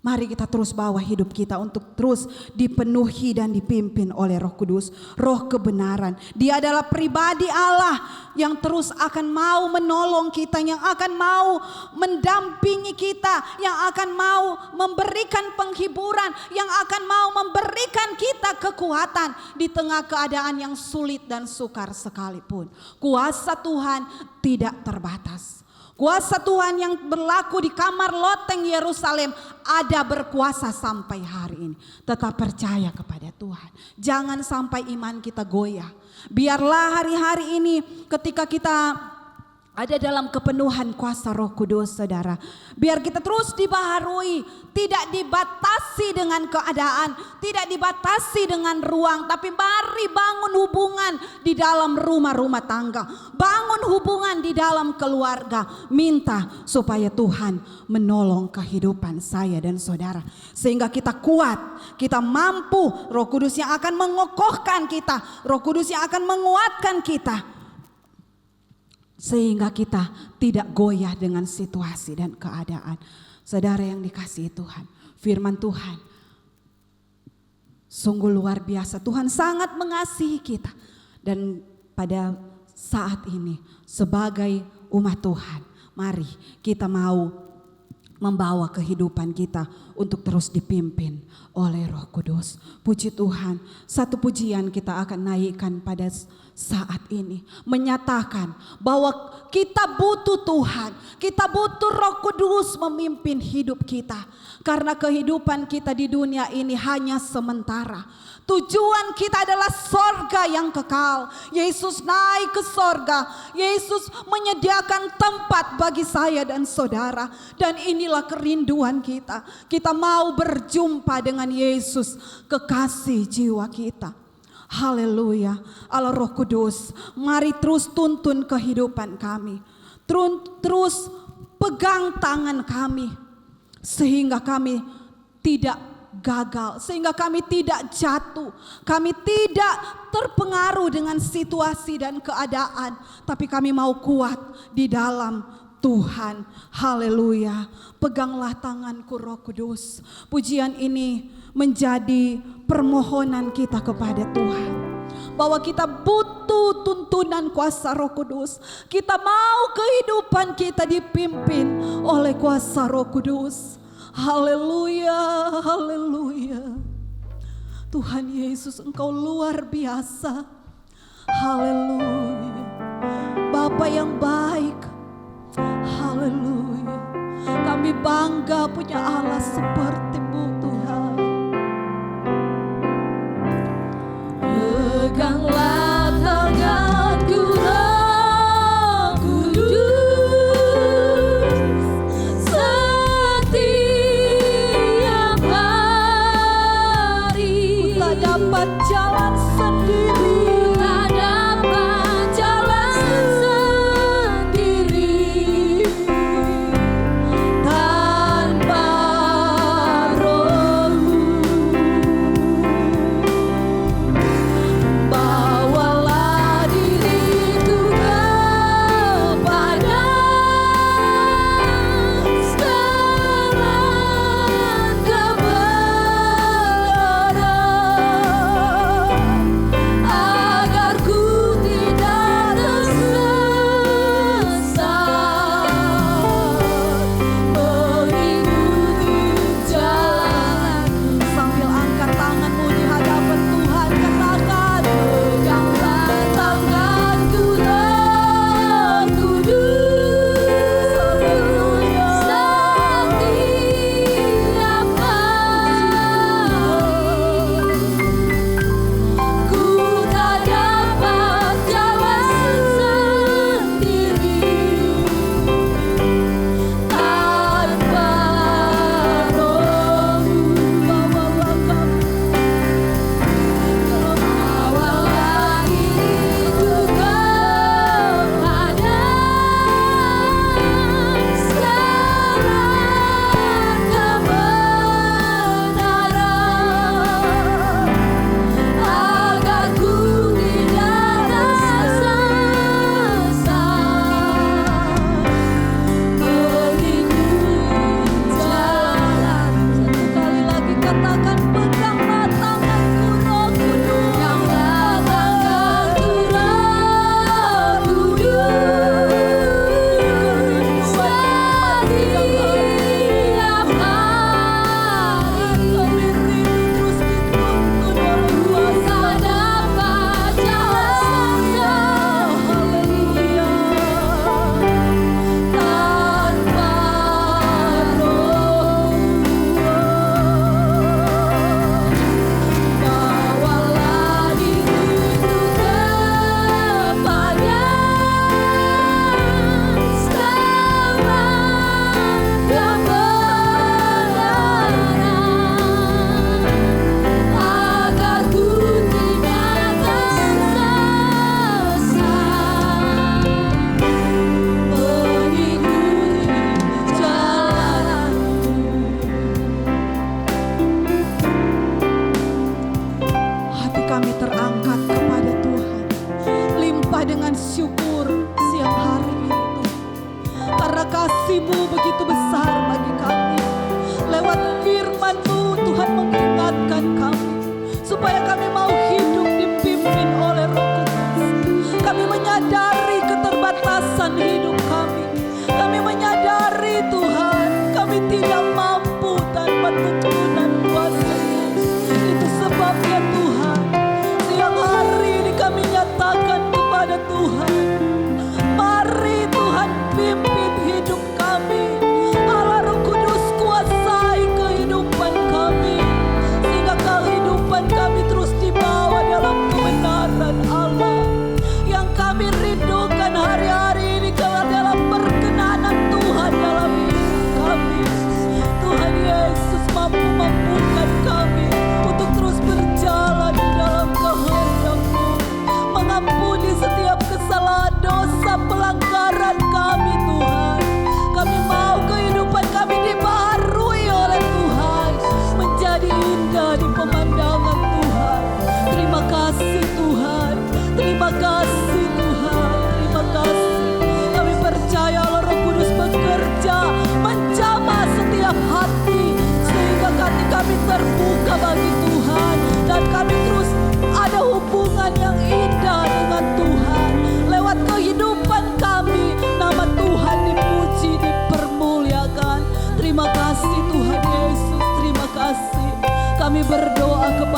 Mari kita terus bawa hidup kita untuk terus dipenuhi dan dipimpin oleh Roh Kudus, Roh kebenaran. Dia adalah pribadi Allah yang terus akan mau menolong kita, yang akan mau mendampingi kita, yang akan mau memberikan penghiburan, yang akan mau memberikan kita kekuatan di tengah keadaan yang sulit dan sukar sekalipun. Kuasa Tuhan tidak terbatas. Kuasa Tuhan yang berlaku di kamar loteng Yerusalem ada berkuasa sampai hari ini. Tetap percaya kepada Tuhan. Jangan sampai iman kita goyah. Biarlah hari-hari ini ketika kita ada dalam kepenuhan kuasa Roh Kudus, saudara, biar kita terus dibaharui, tidak dibatasi dengan keadaan, tidak dibatasi dengan ruang, tapi mari bangun hubungan di dalam rumah-rumah tangga, bangun hubungan di dalam keluarga, minta supaya Tuhan menolong kehidupan saya dan saudara, sehingga kita kuat, kita mampu. Roh Kudus yang akan mengokohkan kita, Roh Kudus yang akan menguatkan kita, sehingga kita tidak goyah dengan situasi dan keadaan. Saudara yang dikasihi Tuhan, firman Tuhan Sungguh luar biasa, Tuhan sangat mengasihi kita. Dan pada saat ini sebagai umat Tuhan, mari kita mau membawa kehidupan kita untuk terus dipimpin oleh Roh Kudus. Puji Tuhan, satu pujian kita akan naikkan pada saat ini, menyatakan bahwa kita butuh Tuhan, kita butuh Roh Kudus memimpin hidup kita. Karena kehidupan kita di dunia ini hanya sementara. Tujuan kita adalah sorga yang kekal. Yesus naik ke sorga. Yesus menyediakan tempat bagi saya dan saudara. Dan inilah kerinduan kita. Kita mau berjumpa dengan Yesus, kekasih jiwa kita. Haleluya. Allah Roh Kudus, mari terus tuntun kehidupan kami. Terus pegang tangan kami. Sehingga kami tidak gagal, sehingga kami tidak jatuh, kami tidak terpengaruh dengan situasi dan keadaan, tapi kami mau kuat di dalam Tuhan. Haleluya. Peganglah tanganku Roh Kudus. Pujian ini menjadi permohonan kita kepada Tuhan, bahwa kita butuh tuntunan kuasa Roh Kudus. Kita mau kehidupan kita dipimpin oleh kuasa Roh Kudus. Haleluya, haleluya. Tuhan Yesus, Engkau luar biasa. Haleluya. Bapa yang baik. Haleluya. Kami bangga punya Allah seperti-Mu Tuhan. Peganglah tanganku Roh Kudus, setiap hari. Ku tak dapat jalan sendiri, tak dapat jalan sendiri tanpa Roh-Mu.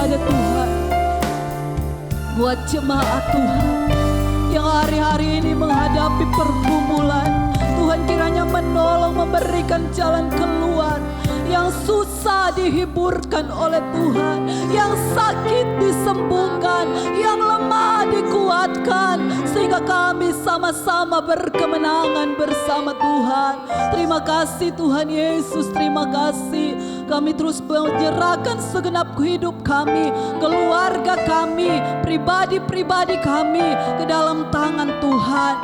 kepada Tuhan. Buat jemaat Tuhan yang hari-hari ini menghadapi pergumulan, Tuhan kiranya menolong, memberikan jalan keluar. Yang susah dihiburkan oleh Tuhan, yang sakit disembuhkan, yang lemah dikuatkan, sehingga kami sama-sama berkemenangan bersama Tuhan. Terima kasih Tuhan Yesus, terima kasih. Kami terus menyerahkan segenap hidup kami, keluarga kami, pribadi-pribadi kami ke dalam tangan Tuhan.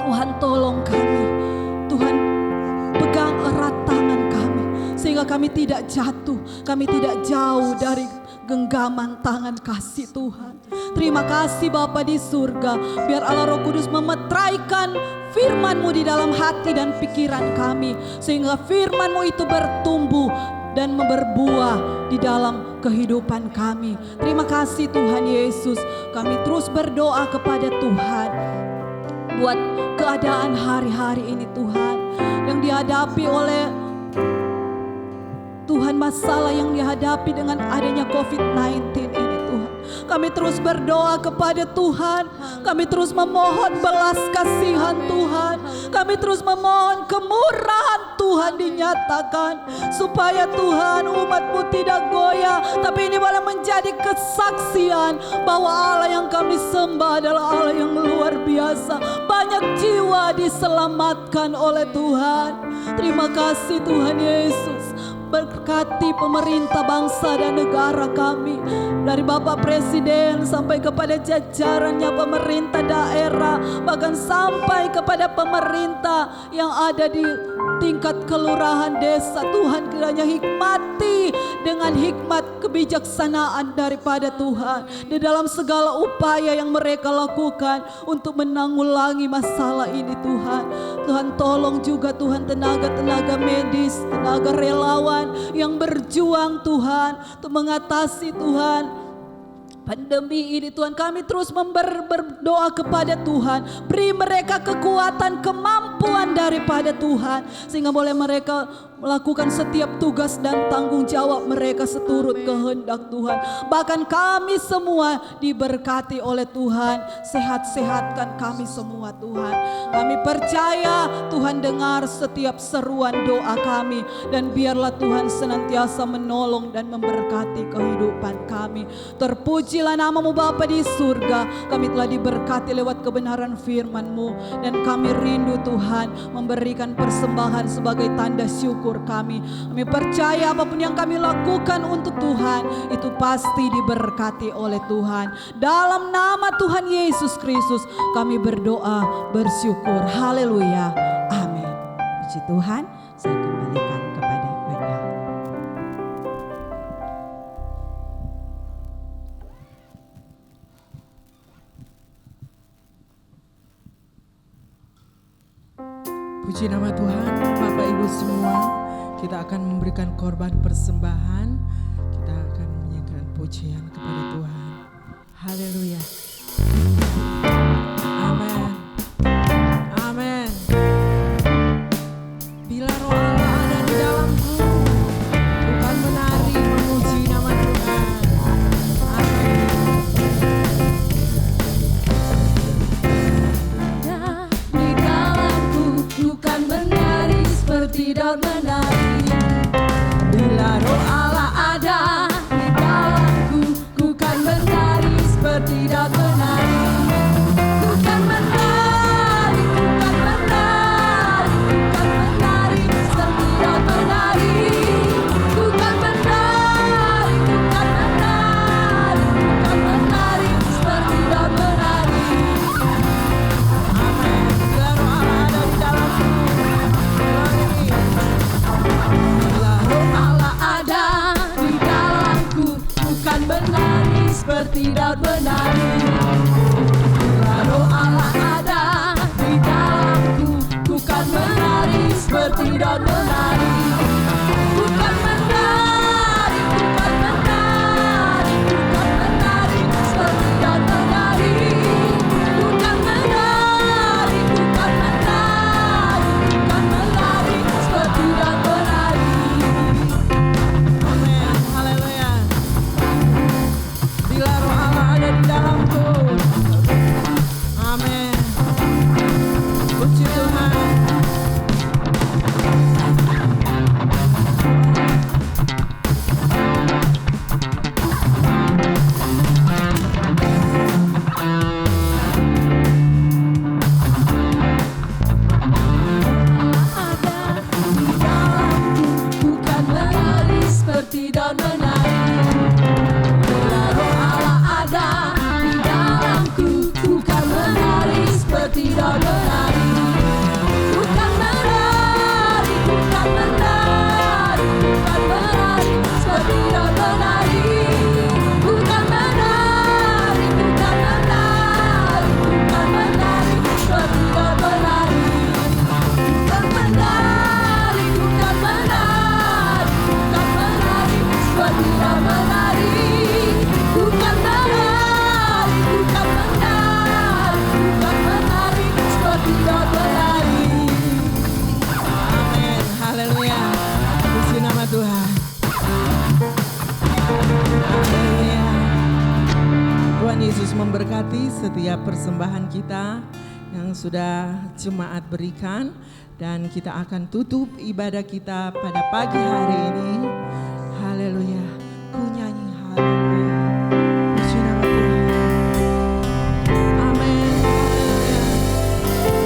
Tuhan tolong kami, Tuhan pegang erat tangan kami, sehingga kami tidak jatuh, kami tidak jauh dari genggaman tangan kasih Tuhan. Terima kasih Bapa di surga, biar Allah Roh Kudus memetraikan firman-Mu di dalam hati dan pikiran kami, sehingga firman-Mu itu bertumbuh dan berbuah di dalam kehidupan kami. Terima kasih Tuhan Yesus. Kami terus berdoa kepada Tuhan buat keadaan hari-hari ini Tuhan, yang dihadapi oleh Tuhan, masalah yang dihadapi dengan adanya COVID-19 ini Tuhan. Kami terus berdoa kepada Tuhan, kami terus memohon belas kasihan Tuhan, kami terus memohon kemurahan Tuhan dinyatakan, supaya Tuhan umat-Mu tidak goyah, tapi ini boleh menjadi kesaksian bahwa Allah yang kami sembah adalah Allah yang luar biasa. Banyak jiwa diselamatkan oleh Tuhan. Terima kasih Tuhan Yesus. Berkati pemerintah bangsa dan negara kami, dari Bapak Presiden sampai kepada jajarannya pemerintah daerah, bahkan sampai kepada pemerintah yang ada di tingkat kelurahan desa. Tuhan kiranya hikmati dengan hikmat kebijaksanaan daripada Tuhan di dalam segala upaya yang mereka lakukan untuk menanggulangi masalah ini Tuhan. Tuhan tolong juga Tuhan tenaga-tenaga medis, tenaga relawan yang berjuang Tuhan untuk mengatasi Tuhan pandemi ini Tuhan. Kami terus berdoa kepada Tuhan, beri mereka kekuatan, kemampuan daripada Tuhan, sehingga boleh mereka melakukan setiap tugas dan tanggung jawab mereka seturut kehendak Tuhan. Bahkan kami semua diberkati oleh Tuhan, sehat-sehatkan kami semua Tuhan. Kami percaya Tuhan dengar setiap seruan doa kami, dan biarlah Tuhan senantiasa menolong dan memberkati kehidupan kami. Terpujilah nama-Mu Bapa di surga. Kami telah diberkati lewat kebenaran firman-Mu, dan kami rindu Tuhan memberikan persembahan sebagai tanda syukur kami. Kami percaya apapun yang kami lakukan untuk Tuhan itu pasti diberkati oleh Tuhan. Dalam nama Tuhan Yesus Kristus kami berdoa bersyukur. Haleluya. Amin. Puji Tuhan. Saya kembalikan kepada Wenda. Puji nama Tuhan. Bapak Ibu semua, kita akan memberikan korban persembahan. Kita akan menyanyikan pujian kepada Tuhan. Haleluya. Amin. Amin. Bila roh Allah ada di dalamku, bukan menari memuji nama Tuhan. Amin. Di dalamku bukan menari seperti Daud menari. Bila roh Allah ada di dalamku, bukan menari seperti Daud menari. Bukan menari, bukan menari, bukan menari seperti Daud menari. Bukan menari, bukan menari, bukan menari seperti Daud menari. Amin. Bila roh Allah ada di dalamku. Bila roh Allah ada di dalamku, bukan menari seperti Daud menari. Bila roh Allah ada di dalamku, bukan menari seperti Daud menari. Bukan menari, bukan menari, bukan menari seperti Daud menari. Bukan menari, bukan menari, bukan menari seperti Daud menari. Amin. Haleluya. tidak menari. Ku kan menari, ku kan menari, ku kan menari, sebab tidak menari. Ku kan menari, ku kan menari, ku kan menari, sebab tidak menari. Ku kan menari, ku kan menari, ku kan menari, sebab tidak menari. Ku kan menari, ku kan menari, ku kan menari, sebab tidak menari. Amin. Haleluya. Puji nama Tuhan. Haleluya. Tuhan Yesus memberkati setiap persembahan kita yang sudah jemaat berikan, dan kita akan tutup ibadah kita pada pagi hari ini. Haleluya. Ku nyanyi haleluya. Puji nama Tuhan. Amin. Haleluya.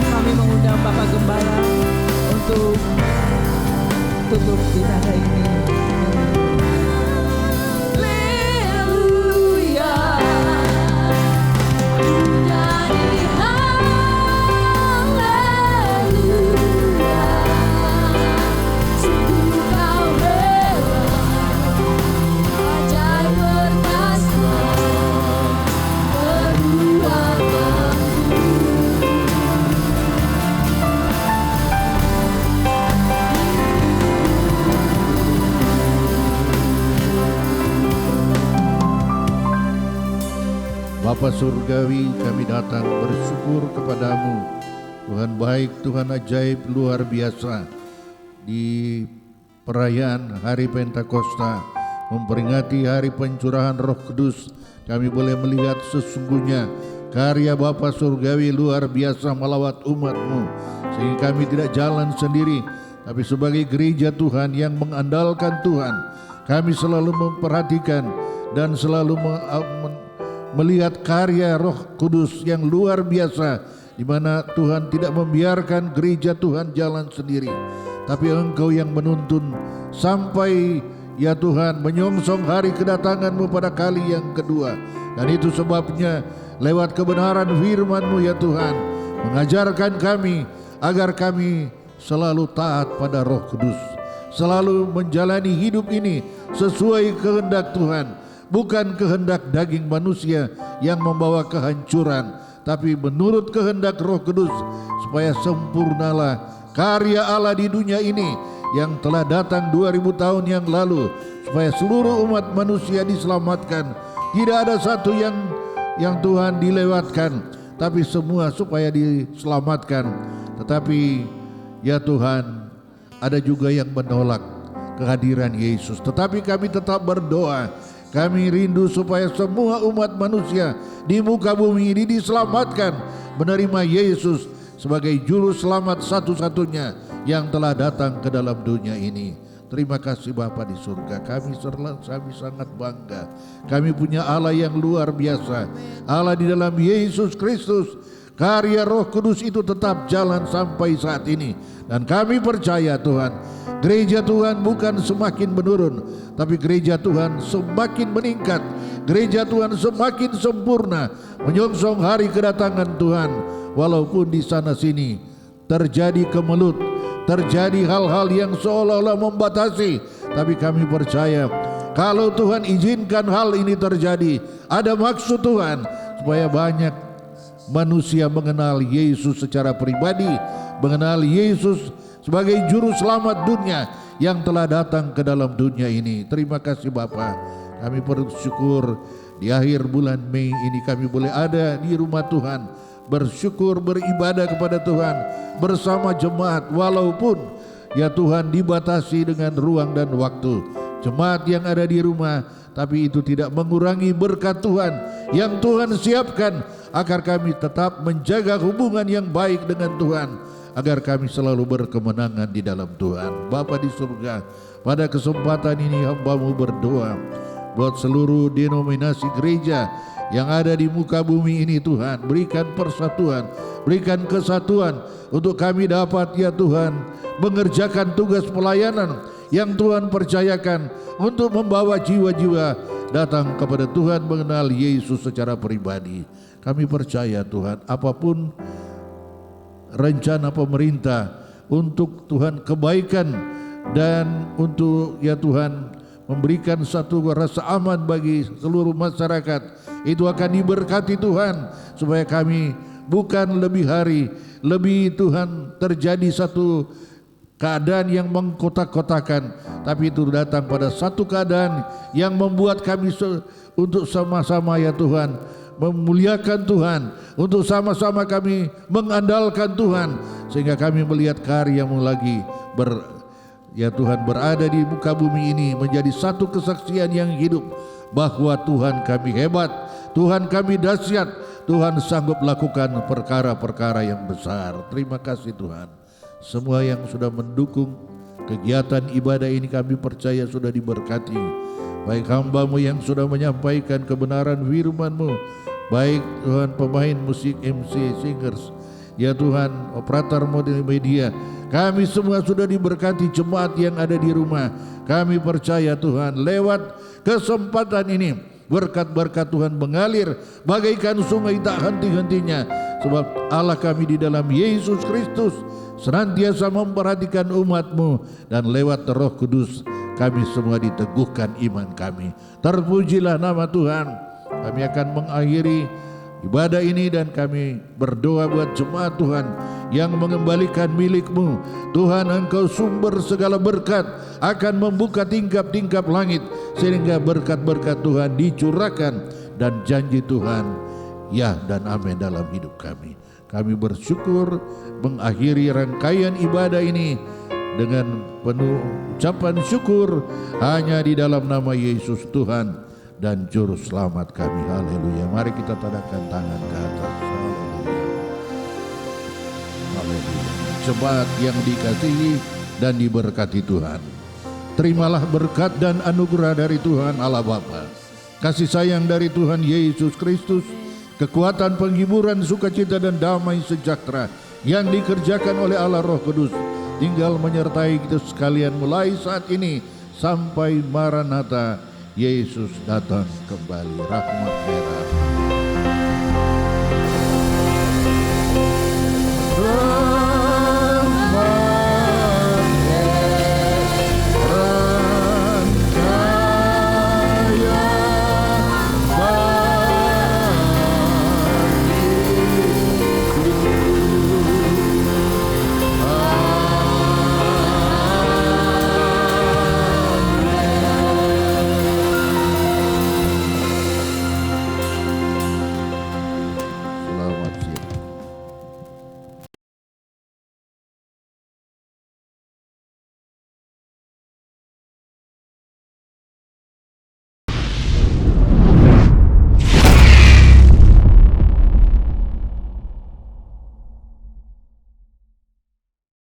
Kami mengundang Bapak Gembala untuk tutup ibadah ini. Bapa Surgawi, kami datang bersyukur kepadamu. Tuhan baik, Tuhan ajaib, luar biasa. Di perayaan Hari Pentakosta, memperingati hari pencurahan Roh Kudus, kami boleh melihat sesungguhnya karya Bapa Surgawi luar biasa melawat umat-Mu. Sehingga kami tidak jalan sendiri, tapi sebagai gereja Tuhan yang mengandalkan Tuhan, kami selalu memperhatikan dan selalu melihat karya Roh Kudus yang luar biasa, di mana Tuhan tidak membiarkan gereja Tuhan jalan sendiri, tapi Engkau yang menuntun sampai ya Tuhan menyongsong hari kedatangan-Mu pada kali yang kedua. Dan itu sebabnya lewat kebenaran firman-Mu ya Tuhan, mengajarkan kami agar kami selalu taat pada Roh Kudus, selalu menjalani hidup ini sesuai kehendak Tuhan, bukan kehendak daging manusia yang membawa kehancuran, tapi menurut kehendak Roh Kudus, supaya sempurnalah karya Allah di dunia ini yang telah datang 2000 tahun yang lalu, supaya seluruh umat manusia diselamatkan. Tidak ada satu yang Tuhan dilewatkan, tapi semua supaya diselamatkan. Tetapi ya Tuhan, ada juga yang menolak kehadiran Yesus, tetapi kami tetap berdoa. Kami rindu supaya semua umat manusia di muka bumi ini diselamatkan, menerima Yesus sebagai juru selamat satu-satunya yang telah datang ke dalam dunia ini. Terima kasih Bapa di surga, kami sangat bangga. Kami punya Allah yang luar biasa, Allah di dalam Yesus Kristus. Karya Roh Kudus itu tetap jalan sampai saat ini. Dan kami percaya Tuhan, gereja Tuhan bukan semakin menurun, tapi gereja Tuhan semakin meningkat. Gereja Tuhan semakin sempurna menyongsong hari kedatangan Tuhan. Walaupun di sana sini terjadi kemelut, terjadi hal-hal yang seolah-olah membatasi, tapi kami percaya kalau Tuhan izinkan hal ini terjadi, ada maksud Tuhan supaya banyak manusia mengenal Yesus secara pribadi, mengenal Yesus sebagai juru selamat dunia yang telah datang ke dalam dunia ini. Terima kasih Bapa. Kami bersyukur di akhir bulan Mei ini kami boleh ada di rumah Tuhan, bersyukur, beribadah kepada Tuhan bersama jemaat, walaupun ya Tuhan dibatasi dengan ruang dan waktu. Jemaat yang ada di rumah, tapi itu tidak mengurangi berkat Tuhan yang Tuhan siapkan agar kami tetap menjaga hubungan yang baik dengan Tuhan, agar kami selalu berkemenangan di dalam Tuhan. Bapa di surga, pada kesempatan ini hamba-Mu berdoa buat seluruh denominasi gereja yang ada di muka bumi ini. Tuhan, berikan persatuan, berikan kesatuan untuk kami dapat ya Tuhan mengerjakan tugas pelayanan yang Tuhan percayakan untuk membawa jiwa-jiwa datang kepada Tuhan, mengenal Yesus secara pribadi. Kami percaya Tuhan, apapun rencana pemerintah untuk Tuhan kebaikan dan untuk ya Tuhan memberikan satu rasa aman bagi seluruh masyarakat, itu akan diberkati Tuhan, supaya kami bukan lebih hari, lebih Tuhan terjadi satu keadaan yang mengkotak-kotakan, tapi itu datang pada satu keadaan yang membuat kami untuk sama-sama ya Tuhan memuliakan Tuhan, untuk sama-sama kami mengandalkan Tuhan, sehingga kami melihat karya-Mu lagi ya Tuhan berada di muka bumi ini, menjadi satu kesaksian yang hidup bahwa Tuhan kami hebat, Tuhan kami dahsyat, Tuhan sanggup lakukan perkara-perkara yang besar. Terima kasih Tuhan. Semua yang sudah mendukung kegiatan ibadah ini kami percaya sudah diberkati. Baik hamba-Mu yang sudah menyampaikan kebenaran firman-Mu, baik Tuhan pemain musik, MC, singers, ya Tuhan operator model media, kami semua sudah diberkati. Jemaat yang ada di rumah, kami percaya Tuhan lewat kesempatan ini berkat-berkat Tuhan mengalir bagaikan sungai tak henti-hentinya, sebab Allah kami di dalam Yesus Kristus senantiasa memperhatikan umat-Mu, dan lewat Roh Kudus kami semua diteguhkan iman kami. Terpujilah nama Tuhan. Kami akan mengakhiri ibadah ini dan kami berdoa buat jemaat Tuhan yang mengembalikan milik-Mu. Tuhan, Engkau sumber segala berkat, akan membuka tingkap-tingkap langit sehingga berkat-berkat Tuhan dicurahkan, dan janji Tuhan ya dan amin dalam hidup kami. Kami bersyukur mengakhiri rangkaian ibadah ini dengan penuh ucapan syukur hanya di dalam nama Yesus Tuhan dan Juru Selamat kami. Haleluya. Mari kita tadahkan tangan ke atas. Haleluya. Haleluya. Jemaat yang dikasihi dan diberkati Tuhan, terimalah berkat dan anugerah dari Tuhan Allah Bapa, kasih sayang dari Tuhan Yesus Kristus, kekuatan, penghiburan, sukacita dan damai sejahtera yang dikerjakan oleh Allah Roh Kudus tinggal menyertai kita sekalian mulai saat ini sampai Maranatha, Yesus datang kembali. Rahmat merah.